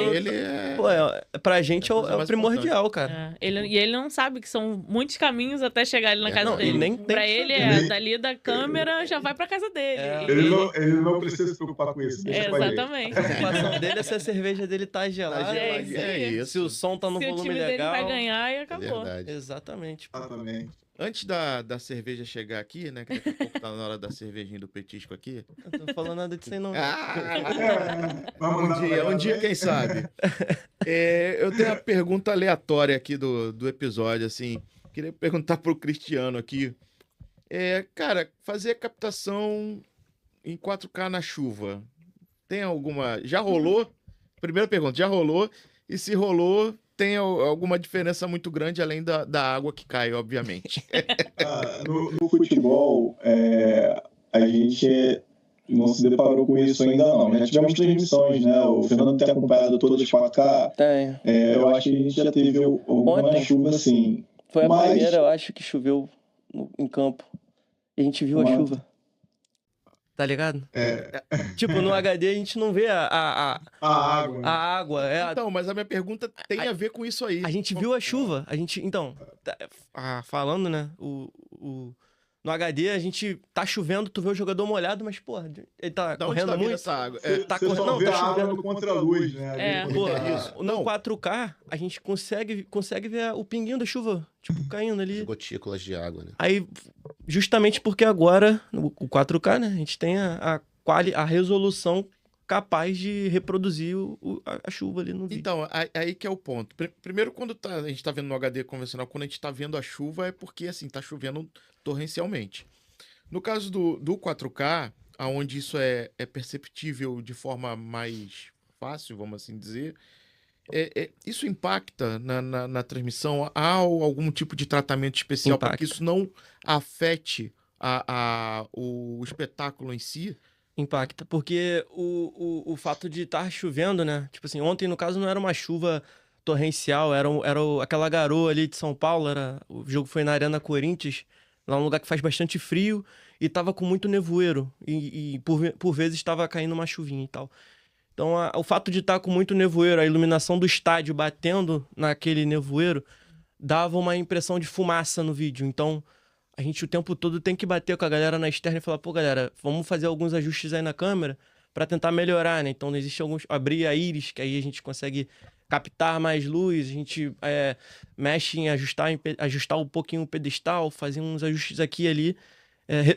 pra gente é o primordial, cara. Ele não sabe que são muitos caminhos até chegar ali na casa dele. Nem pra ele dali da câmera já vai pra casa dele. Ele não precisa se preocupar com isso. Exatamente. A preocupação dele é se a cerveja dele tá gelada. Isso. Se o som tá no volume legal. Se o time legal. dele vai ganhar e acabou. Exatamente. Exatamente. Antes da cerveja chegar aqui, né? Que daqui a pouco tá na hora da cervejinha do petisco aqui. Eu não tô falando nada disso aí, não. Um dia, quem sabe. Eu tenho uma pergunta aleatória aqui do episódio, assim. Queria perguntar pro Cristiano aqui. Cara, fazer captação em 4K na chuva, tem alguma... Já rolou? Primeira pergunta, já rolou? E se rolou... tem alguma diferença muito grande além da água que cai, obviamente? No futebol, a gente não se deparou com isso ainda não. Já tivemos transmissões, né? O Fernando tem acompanhado todas as 4K. Tem. Eu acho que a gente já teve alguma chuva assim. Foi a primeira, eu acho, que choveu em campo. E a gente viu a chuva. Tá ligado? Tipo, no HD a gente não vê a água. Então, mas a minha pergunta tem a ver com isso aí. A gente viu a chuva. Então, falando, né? No HD a gente tá chovendo, tu vê o jogador molhado, mas, porra, ele tá correndo muito. Essa água? Tá correndo, não, tá chovendo contra a luz, né? No 4K, a gente consegue ver o pinguinho da chuva, tipo, caindo ali. As gotículas de água, né? Aí, justamente porque agora, o 4K, né, a gente tem a resolução capaz de reproduzir a chuva ali no vídeo. Então, aí que é o ponto. Primeiro, quando a gente tá vendo no HD convencional, quando a gente tá vendo a chuva, é porque, assim, tá chovendo torrencialmente. No caso do 4K, onde isso é perceptível de forma mais fácil, vamos assim dizer, isso impacta na transmissão? Há algum tipo de tratamento especial para que isso não afete o espetáculo em si? Impacta, porque o fato de estar chovendo, né? Tipo assim, ontem, no caso, não era uma chuva torrencial, era aquela garoa ali de São Paulo, o jogo foi na Arena Corinthians, lá um lugar que faz bastante frio, e tava com muito nevoeiro, e por vezes estava caindo uma chuvinha e tal. Então, o fato de estar com muito nevoeiro, a iluminação do estádio batendo naquele nevoeiro, dava uma impressão de fumaça no vídeo. Então, a gente o tempo todo tem que bater com a galera na externa e falar, pô, galera, vamos fazer alguns ajustes aí na câmera para tentar melhorar, né? Então, existe abrir a íris, que aí a gente consegue captar mais luz, a gente mexe em ajustar um pouquinho o pedestal, fazer uns ajustes aqui e ali.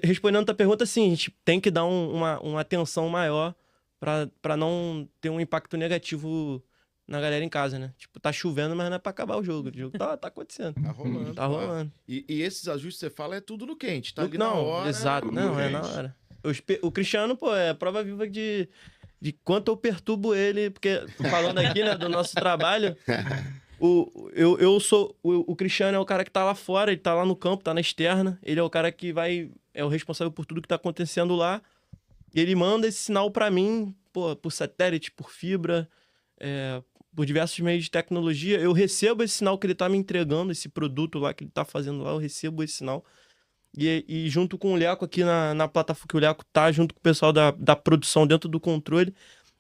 Respondendo a tua pergunta, sim, a gente tem que dar uma atenção maior para não ter um impacto negativo na galera em casa, né? Tipo, tá chovendo, mas não é pra acabar o jogo. O jogo tá acontecendo. Tá rolando. Tá rolando. E esses ajustes que você fala é tudo no quente, tá ali não, na hora. Exato. Não, é na hora. O Cristiano, pô, é prova viva de quanto eu perturbo ele, porque falando aqui, né, do nosso trabalho, o Cristiano é o cara que tá lá fora, ele tá lá no campo, tá na externa, ele é o cara que é o responsável por tudo que tá acontecendo lá, e ele manda esse sinal pra mim, pô, por satélite, por fibra, por diversos meios de tecnologia, eu recebo esse sinal que ele tá me entregando, esse produto lá que ele tá fazendo lá, eu recebo esse sinal. E junto com o Leco aqui na plataforma, que o Leco tá junto com o pessoal da produção dentro do controle,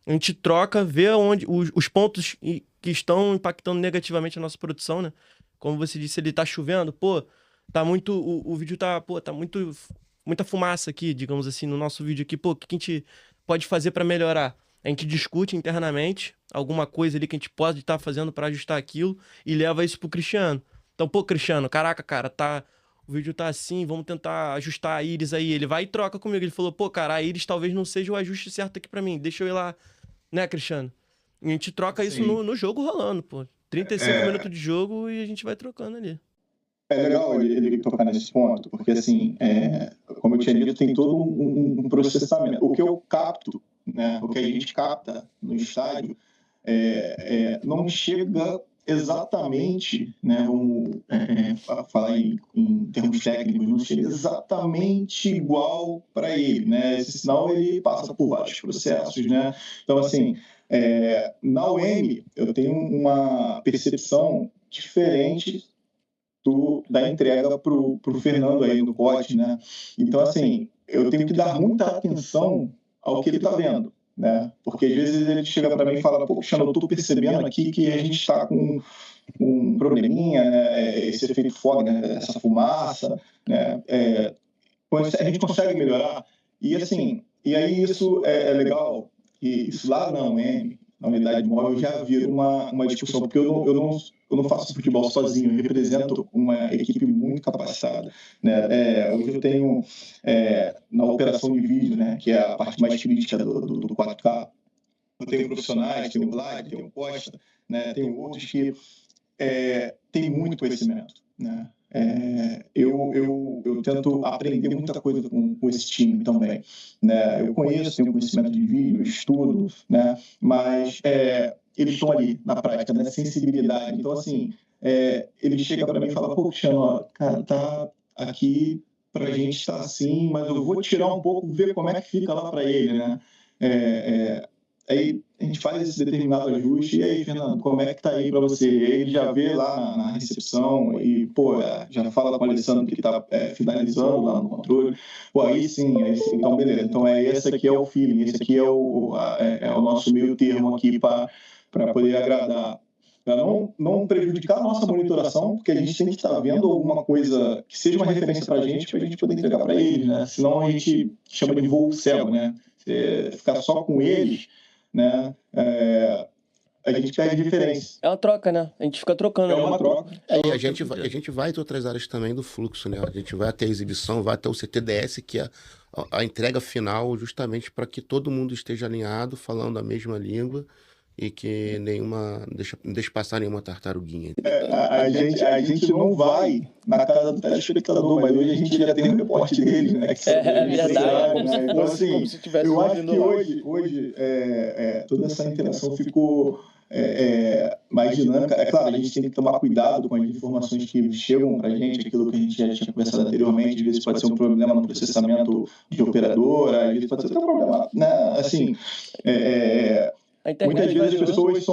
a gente troca, vê onde os pontos que estão impactando negativamente a nossa produção, né? Como você disse, ele tá chovendo, pô, tá muito, o vídeo tá muita fumaça aqui, digamos assim, no nosso vídeo aqui, pô, o que a gente pode fazer para melhorar? A gente discute internamente alguma coisa ali que a gente pode estar fazendo para ajustar aquilo e leva isso pro Cristiano. Então, pô, Cristiano, caraca, cara, o vídeo tá assim, vamos tentar ajustar a íris aí. Ele vai e troca comigo. Ele falou, pô, cara, a íris talvez não seja o ajuste certo aqui para mim. Deixa eu ir lá, né, Cristiano? E a gente troca isso no jogo rolando, pô. 35 minutos de jogo e a gente vai trocando ali. É legal ele tocar nesse ponto, porque assim, como eu tinha dito, tem todo um processamento. O que eu capto, né, o que a gente capta no estádio, não chega exatamente, né, vamos falar em termos técnicos, não chega exatamente igual para ele, né? Esse sinal ele passa por vários processos, né? Então, assim, na UEM eu tenho uma percepção diferente da entrega para o Fernando aí no pote, né? Então, assim, eu tenho que dar muita atenção ao que ele está vendo, né? Porque às vezes ele chega para mim e fala, pô, Cristiano, eu estou percebendo aqui que a gente está com um probleminha, né? Esse efeito fog, né? Essa fumaça, né? A gente consegue melhorar. E assim, e aí isso é legal, e isso lá na unidade móvel já vira uma discussão, porque eu não faço futebol sozinho, eu represento uma equipe muito capacitada, né? Hoje eu tenho, na operação de vídeo, né, que é a parte mais crítica do 4K, eu tenho profissionais, tenho o Vlad, tenho o Costa, né, tenho outros que têm muito conhecimento, né? Eu tento aprender muita coisa com esse time também, né? Eu tenho conhecimento de vídeo, estudo, né? Mas eles estão ali na prática, na sensibilidade. Então, assim, ele chega para mim e fala, pô, Cristiano, cara, tá aqui pra gente estar assim, mas eu vou tirar um pouco, ver como é que fica lá para ele, né? Aí a gente faz esse determinado ajuste, e aí, Fernando, como é que tá aí para você? E aí ele já vê lá na recepção e, pô, já fala com o Alessandro que tá finalizando lá no controle. Pô, aí sim, então beleza. Então esse aqui é o feeling, esse aqui é o nosso meio termo aqui para poder agradar. Para não prejudicar a nossa monitoração, porque a gente tem que estar vendo alguma coisa que seja uma referência para a gente poder entregar para eles, né? Senão a gente chama de voo cego, né? Ficar só com eles, né? a gente perde referência. É uma troca, né? A gente fica trocando. É uma troca. E a gente vai em outras áreas também do fluxo, né? A gente vai até a exibição, vai até o CTDS, que é a entrega final, justamente para que todo mundo esteja alinhado, falando a mesma língua e que não deixe passar nenhuma tartaruguinha. A gente não vai na casa do telespectador, mas hoje a gente já tem um reporte dele, né? Que verdade. Né? Então, assim, eu acho que hoje toda essa interação ficou mais dinâmica. É claro, a gente tem que tomar cuidado com as informações que chegam para a gente, aquilo que a gente já tinha conversado anteriormente. Às vezes pode ser um problema no processamento de operadora, às vezes pode ser até um problema, né? Assim, muitas vezes as pessoas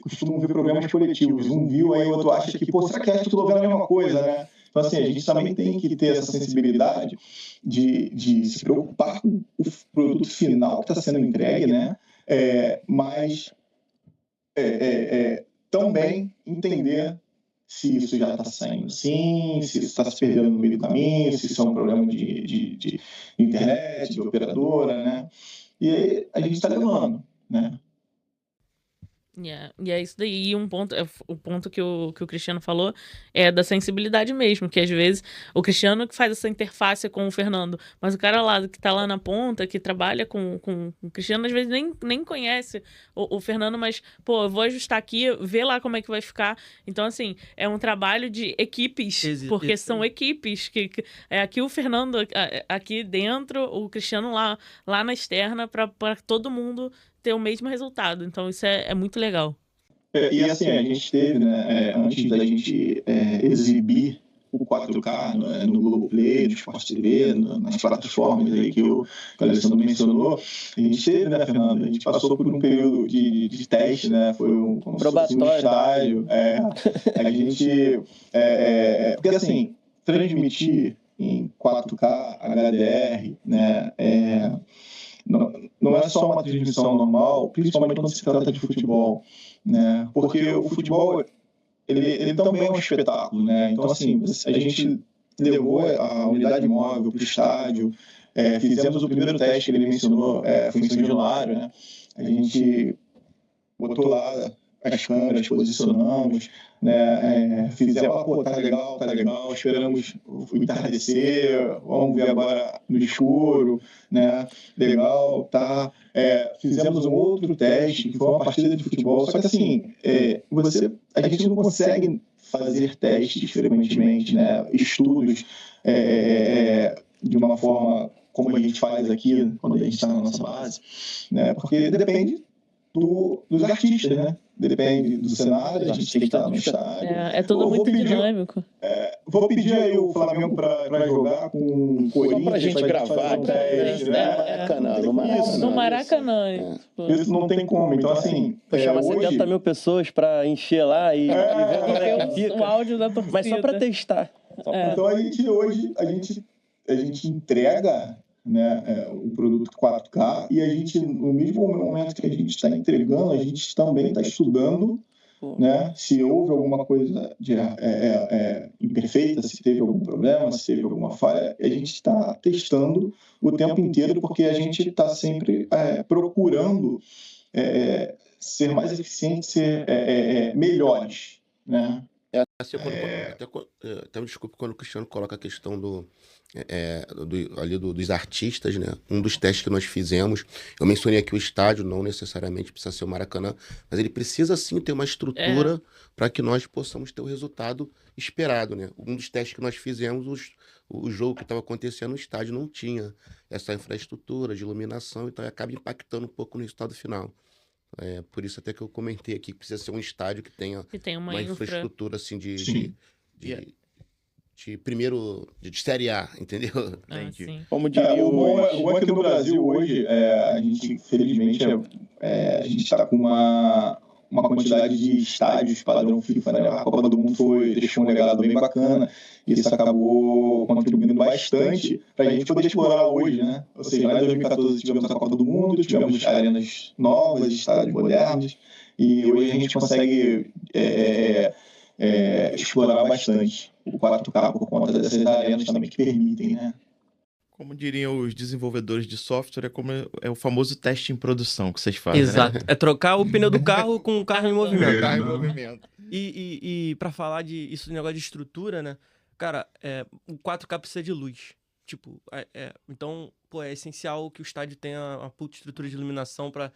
costumam ver problemas coletivos. Um viu, aí o outro acha que, será que tudo vendo a mesma coisa, né? Então, assim, a gente também tem que ter essa sensibilidade de se preocupar com o produto final que está sendo entregue, né? Mas também entender se isso já está saindo assim, se isso está se perdendo no meio do caminho, se isso é um problema de internet, de operadora, né? E aí a gente está levando, né? E é isso daí. E o ponto que o Cristiano falou é da sensibilidade mesmo, que às vezes o Cristiano que faz essa interface com o Fernando, mas o cara lá que tá lá na ponta, que trabalha com o Cristiano, às vezes nem conhece o Fernando, mas, eu vou ajustar aqui, ver lá como é que vai ficar. Então, assim, é um trabalho de equipes, porque são equipes que aqui o Fernando aqui dentro, o Cristiano lá na externa, para todo mundo ter o mesmo resultado. Então, isso é muito legal. E assim, a gente teve, né, antes da gente exibir o 4K no Globoplay, no Sport TV, nas plataformas aí que o Alessandro mencionou, a gente teve, né, Fernando? A gente passou por um período de teste, né? Foi um estágio. A gente... porque, assim, transmitir em 4K, HDR, né? Não é só uma transmissão normal, principalmente quando se trata de futebol, né? Porque o futebol, ele também é um espetáculo, né? Então, assim, a gente levou a unidade móvel para o estádio, fizemos o primeiro teste que ele mencionou, foi em São Januário, né? A gente botou lá as câmeras, posicionamos, né? Fizemos, tá legal, esperamos o entardecer, vamos ver agora no escuro, né? Legal, tá. Fizemos um outro teste, que foi uma partida de futebol, só que assim, a gente não consegue fazer testes frequentemente, né? Estudos de uma forma como a gente faz aqui, quando a gente está na nossa base, né? Porque depende dos artistas, né? Depende do cenário, a gente tem que estar no estádio. É tudo muito dinâmico. Vou pedir aí o Flamengo para jogar com o Corinthians. Só pra gente gravar. No Maracanã. Isso não tem como. Então, assim... chamar 70 mil pessoas para encher lá e ver como é que fica. O áudio da torcida. Mas só para testar. Então, a gente entrega, né, o produto 4K e a gente, no mesmo momento que a gente está entregando, a gente também está estudando, né, se houve alguma coisa imperfeita, se teve algum problema, se teve alguma falha. A gente está testando o tempo inteiro porque a gente está sempre procurando ser mais eficientes, ser melhores, né? Até me desculpe quando o Cristiano coloca a questão dos artistas, né? Um dos testes que nós fizemos, eu mencionei aqui o estádio, não necessariamente precisa ser o Maracanã, mas ele precisa sim ter uma estrutura para que nós possamos ter o resultado esperado, né? Um dos testes que nós fizemos, o jogo que estava acontecendo no estádio não tinha essa infraestrutura de iluminação, então acaba impactando um pouco no resultado final. Por isso até que eu comentei aqui que precisa ser um estádio que tenha uma infraestrutura assim de primeiro de Série A, entendeu? Como diria o bom é que no Brasil hoje a gente infelizmente a gente está com uma quantidade de estádios padrão FIFA, né? A Copa do Mundo deixou um legado bem bacana e isso acabou contribuindo bastante para a gente poder explorar hoje, né? Ou seja, lá em 2014 tivemos a Copa do Mundo, tivemos arenas novas, estádios modernos e hoje a gente consegue explorar bastante o 4K por conta dessas arenas também que permitem, né? Como diriam os desenvolvedores de software, é o famoso teste em produção que vocês fazem, Exato. né? É trocar o pneu do carro com o carro em movimento. Carro em movimento. E para falar isso, negócio de estrutura, né? Cara, o 4K precisa de luz. Tipo, então, pô, é essencial que o estádio tenha uma puta estrutura de iluminação pra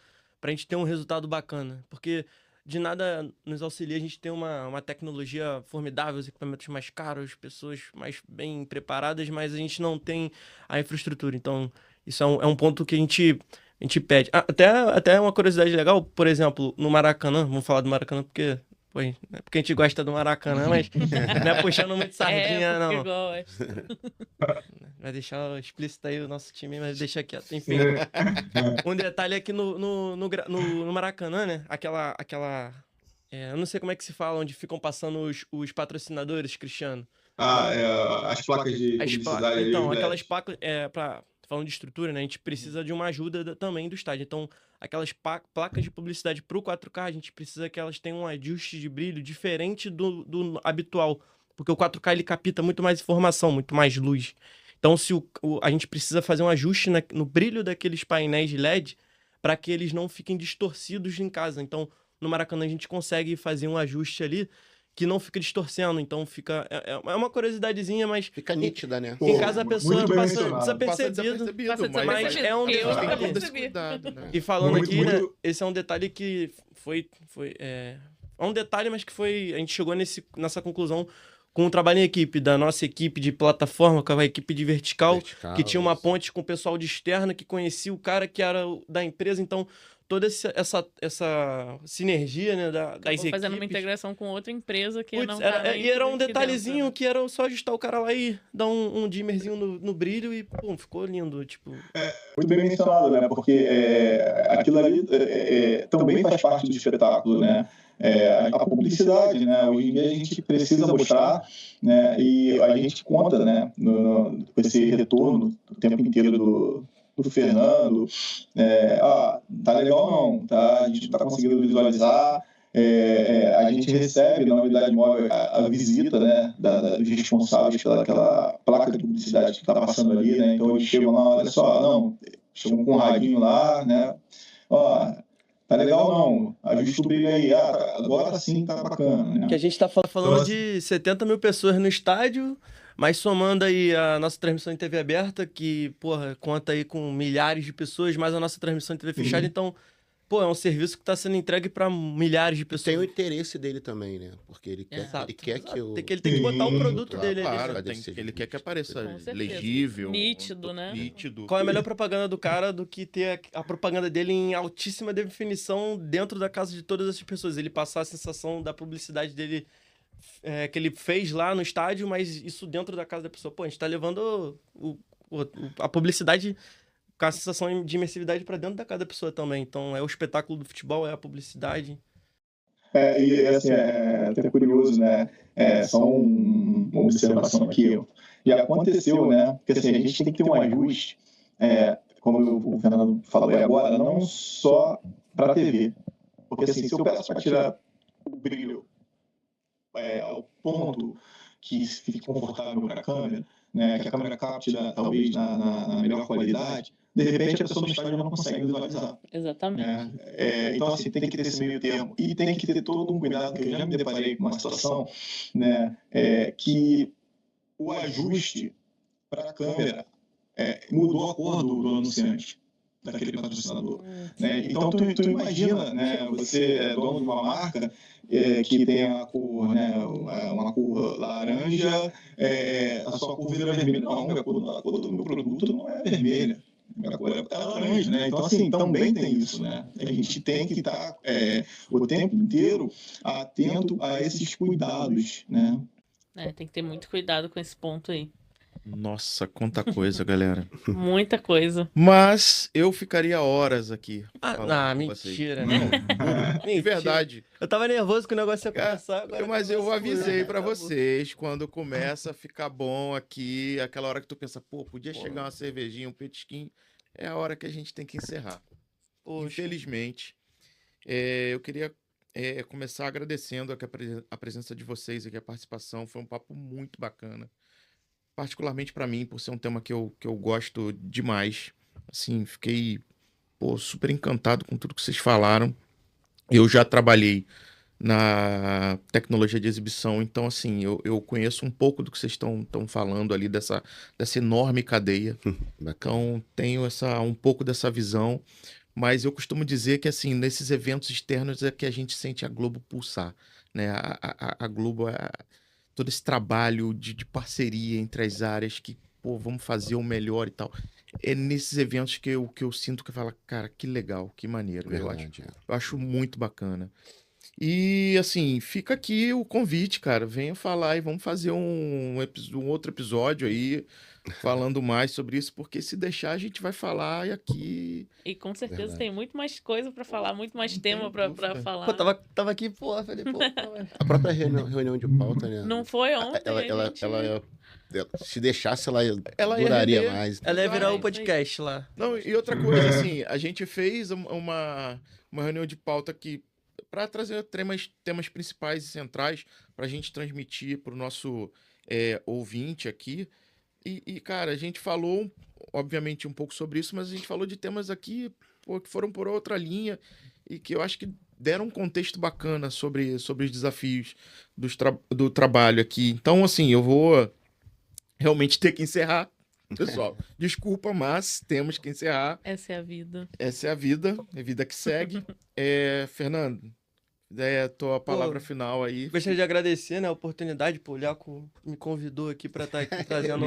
gente ter um resultado bacana. Porque de nada nos auxilia a gente ter uma tecnologia formidável, os equipamentos mais caros, pessoas mais bem preparadas, mas a gente não tem a infraestrutura. Então, isso é um ponto que a gente pede. Até uma curiosidade legal, por exemplo, no Maracanã, vamos falar do Maracanã porque a gente gosta do Maracanã, mas não é puxando muito sardinha, não. Vai deixar explícito aí o nosso time, mas deixa quieto. Enfim, um detalhe é que no Maracanã, né, eu não sei como é que se fala, onde ficam passando os patrocinadores, Cristiano. As placas de publicidade. Então, aquelas placas, falando de estrutura, né, a gente precisa de uma ajuda também do estádio. Então, aquelas placas de publicidade pro 4K, a gente precisa que elas tenham um ajuste de brilho diferente do habitual. Porque o 4K, ele capta muito mais informação, muito mais luz. Então, a gente precisa fazer um ajuste no brilho daqueles painéis de LED para que eles não fiquem distorcidos em casa. Então, no Maracanã, a gente consegue fazer um ajuste ali que não fica distorcendo. Então, é uma curiosidadezinha, mas... Fica nítida, né? Em casa a pessoa passa Desapercebido, mas é um detalhe. Né? E falando aqui, né, esse é um detalhe que é um detalhe, mas que a gente chegou nessa conclusão com o trabalho em equipe, da nossa equipe de plataforma, com a equipe de vertical, que tinha uma ponte com o pessoal de externa, que conhecia o cara que era da empresa. Então, toda essa sinergia, né, das equipes. Fazendo uma integração com outra empresa que era um detalhezinho dentro, que era só ajustar o cara lá e dar um dimmerzinho no brilho e, pô, ficou lindo, tipo... Muito bem mencionado, né? Porque aquilo ali também faz parte do espetáculo, né? A publicidade, né? Hoje em dia a gente precisa mostrar, né? E a gente conta, né? Com esse retorno o tempo inteiro do Fernando. Tá legal não, tá? A gente não tá conseguindo visualizar. A gente recebe na unidade móvel a visita, né, dos responsáveis pelaquela placa de publicidade que está passando ali, né? Então eles chegam lá, olha só, chegam com um radinho lá, né? Tá legal não, ajusta o brilho aí, agora sim tá bacana, né? Que a gente tá falando de 70 mil pessoas no estádio, mas somando aí a nossa transmissão em TV aberta, que, porra, conta aí com milhares de pessoas, mais a nossa transmissão em TV fechada, então... Pô, é um serviço que está sendo entregue para milhares de pessoas. Tem o interesse dele também, né? Porque ele quer, que o... Ele tem que botar o produto dele ali. Claro, ele quer que apareça legível. Nítido, né? Nítido. Qual é a melhor propaganda do cara do que ter a propaganda dele em altíssima definição dentro da casa de todas essas pessoas? Ele passar a sensação da publicidade dele que ele fez lá no estádio, mas isso dentro da casa da pessoa. Pô, a gente tá levando a publicidade... com a sensação de imersividade para dentro da cada pessoa também. Então, é o espetáculo do futebol, é a publicidade. E assim, até curioso, né? Só uma observação aqui. E aconteceu, né? Porque assim, a gente tem que ter um ajuste, como o Fernando falou agora, não só para a TV. Porque assim, se eu peço para tirar o brilho ao ponto que fique confortável para a câmera, né, que a câmera capte talvez na melhor qualidade, de repente a pessoa no estádio não consegue visualizar. Exatamente. Então, assim, tem que ter esse meio termo. E tem que ter todo um cuidado, que eu já me deparei com uma situação, né, que o ajuste para a câmera mudou a cor do anunciante, daquele patrocinador. Né? Então, tu imagina, né, você é dono de uma marca que tem a cor, né, uma cor laranja, a sua cor vira vermelha. Não, a cor do meu produto não é vermelha. A cor é laranja, né? Então, assim, também tem isso, né? A gente tem que estar o tempo inteiro atento a esses cuidados, né? Tem que ter muito cuidado com esse ponto aí. Nossa, quanta coisa, galera. Muita coisa. Mas eu ficaria horas aqui. Mentira, né? Verdade. Eu tava nervoso que o negócio ia começar. Mas eu avisei pra vocês, quando começa a ficar bom aqui, aquela hora que tu pensa, podia chegar uma cervejinha, um petisquinho, é a hora que a gente tem que encerrar. Infelizmente, eu queria começar agradecendo aqui a presença de vocês aqui, a participação. Foi um papo muito bacana. particularmente para mim, por ser um tema que eu gosto demais. Assim, fiquei super encantado com tudo que vocês falaram. Eu já trabalhei na tecnologia de exibição, então assim, eu conheço um pouco do que vocês estão falando ali dessa enorme cadeia. Então, tenho um pouco dessa visão, mas eu costumo dizer que assim, nesses eventos externos é que a gente sente a Globo pulsar, né? A Globo, todo esse trabalho de parceria entre as áreas que, vamos fazer o melhor e tal. É nesses eventos que eu sinto que eu falo, cara, que legal, que maneiro. Verdade, Eu acho muito bacana. E, assim, fica aqui o convite, cara. Venha falar e vamos fazer um outro episódio aí, falando mais sobre isso, porque se deixar, a gente vai falar aqui. E com certeza Verdade. tem muito mais coisa pra falar, muito mais tema pra falar. Pô, tava aqui, pô, falei, pô. A própria reunião de pauta, né? Não foi ontem, Ela, se deixasse, ela Ela ia duraria render. mais. Ela ia virar Vai, o podcast lá. Não, e outra coisa, assim, a gente fez uma reunião de pauta aqui para trazer temas principais e centrais para a gente transmitir para o nosso ouvinte aqui. E, cara, a gente falou, obviamente, um pouco sobre isso, mas a gente falou de temas aqui que foram por outra linha e que eu acho que deram um contexto bacana sobre os desafios do trabalho aqui. Então, assim, eu vou realmente ter que encerrar. Pessoal, desculpa, mas temos que encerrar. Essa é a vida. Essa é a vida que segue. Fernando, tua palavra final aí. Gostaria de agradecer, né, a oportunidade, pô, o Leco me convidou aqui pra estar aqui trazendo...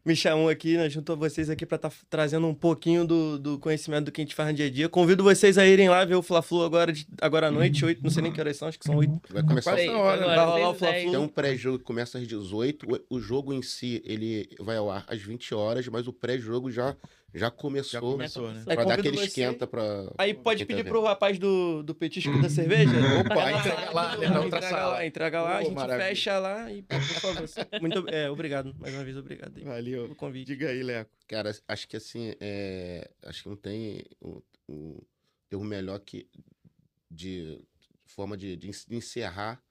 me chamou aqui, né, junto a vocês aqui pra estar trazendo um pouquinho do conhecimento do que a gente faz no dia a dia. Convido vocês a irem lá ver o Fla-Flu agora à noite, 8, não sei nem que horas são, acho que são 8. Vai começar Quase o na hora. Vai rolar o 6:10. Fla-Flu. Tem um pré-jogo que começa às 18. O jogo em si, ele vai ao ar às 20 horas, mas o pré-jogo já começou. Já começou, né? Aí Pra dar convido aquele você. esquenta pra... Aí pode quem tá pedir vendo. pro rapaz do petisco da cerveja? Opa, entrega lá, né, na outra sala. Entrega lá, a Pô, gente maravilha. fecha lá e, por favor. Muito obrigado, mais uma vez, obrigado aí Valeu. pelo convite. Diga aí, Leco. Cara, acho que assim, acho que não tem um termo melhor que de forma de encerrar.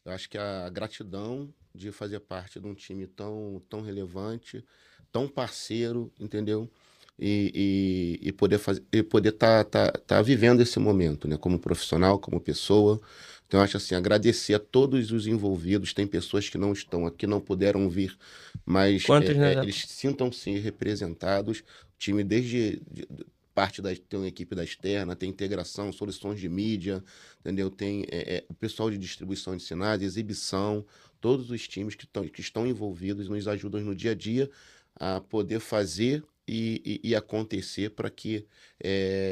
Eu acho que a gratidão de fazer parte de um time tão relevante, tão parceiro, entendeu? E poder tá vivendo esse momento, né? Como profissional, como pessoa. Então, eu acho assim, agradecer a todos os envolvidos. Tem pessoas que não estão aqui, não puderam vir, mas Quantos, né, eles sintam-se representados. O time, desde parte tem uma equipe da externa, tem integração, soluções de mídia, entendeu? Tem o pessoal de distribuição de sinais, exibição, todos os times que estão envolvidos nos ajudam no dia a dia a poder fazer e acontecer para que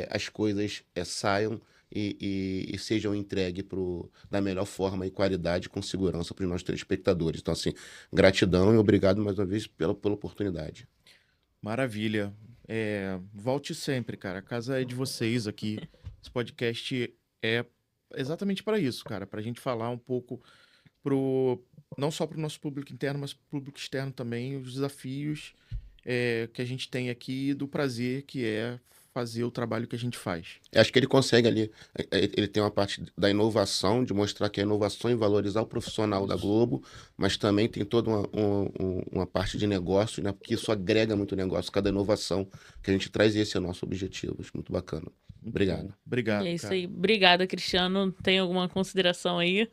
as coisas saiam e sejam entregues da melhor forma e qualidade, com segurança para os nossos telespectadores. Então, assim, gratidão e obrigado mais uma vez pela oportunidade. Maravilha. Volte sempre, cara. A casa é de vocês aqui. Esse podcast é exatamente para isso, cara. Para a gente falar um pouco não só para o nosso público interno, mas para o público externo também, os desafios que a gente tem aqui e do prazer que é fazer o trabalho que a gente faz. Acho que ele consegue ali, ele tem uma parte da inovação, de mostrar que a inovação e valorizar o profissional da Globo, mas também tem toda uma parte de negócio, né? Porque isso agrega muito negócio, cada inovação que a gente traz, esse é o nosso objetivo. Muito bacana. Obrigado. Obrigado. É isso cara. aí. Obrigada, Cristiano. Tem alguma consideração aí?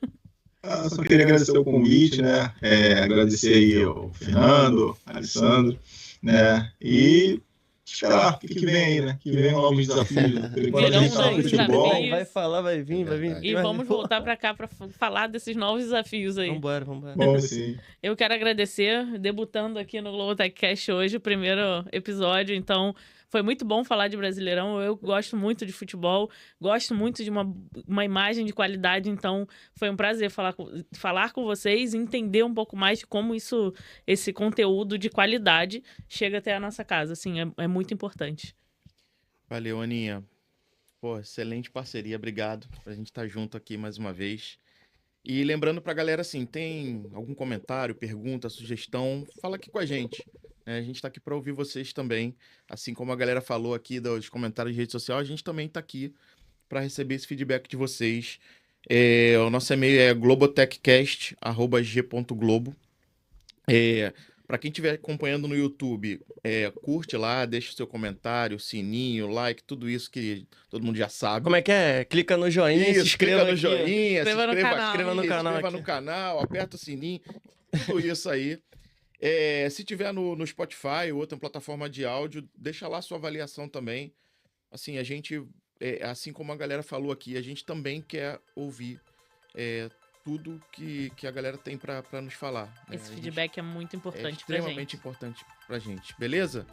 Eu só queria agradecer o convite, né? Agradecer aí ao Fernando, ao Alessandro, né? E esperar o que vem aí, né? Que vem novos desafios. Virão novos desafios. Vai falar, vai vir. E vamos voltar para cá para falar desses novos desafios aí. Vambora. Bom, sim. Eu quero agradecer, debutando aqui no Globotechcast hoje, o primeiro episódio. Então, foi muito bom falar de Brasileirão. Eu gosto muito de futebol, gosto muito de uma imagem de qualidade. Então, foi um prazer falar com vocês e entender um pouco mais de como esse conteúdo de qualidade chega até a nossa casa. Assim, é muito importante. Valeu, Aninha. Pô, excelente parceria. Obrigado pra gente estar junto aqui mais uma vez. E lembrando pra galera, assim, tem algum comentário, pergunta, sugestão, fala aqui com a gente. A gente tá aqui pra ouvir vocês também. Assim como a galera falou aqui dos comentários de rede social, a gente também tá aqui pra receber esse feedback de vocês. O nosso e-mail é globotechcast@g.globo. Para quem estiver acompanhando no YouTube, curte lá, deixa o seu comentário, sininho, like, tudo isso que todo mundo já sabe. Como é que é? Clica no joinha, se inscreva no aqui, joinha, Inscreva no canal. inscreva no canal, aperta o sininho, tudo isso aí. Se tiver no Spotify ou outra plataforma de áudio, deixa lá sua avaliação também. Assim, a gente, assim como a galera falou aqui, a gente também quer ouvir tudo que a galera tem pra nos falar. Né? Esse feedback é muito importante pra gente. Extremamente importante pra gente, beleza?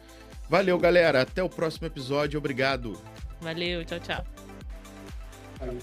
Valeu, galera. Até o próximo episódio. Obrigado. Valeu, tchau, tchau. Valeu.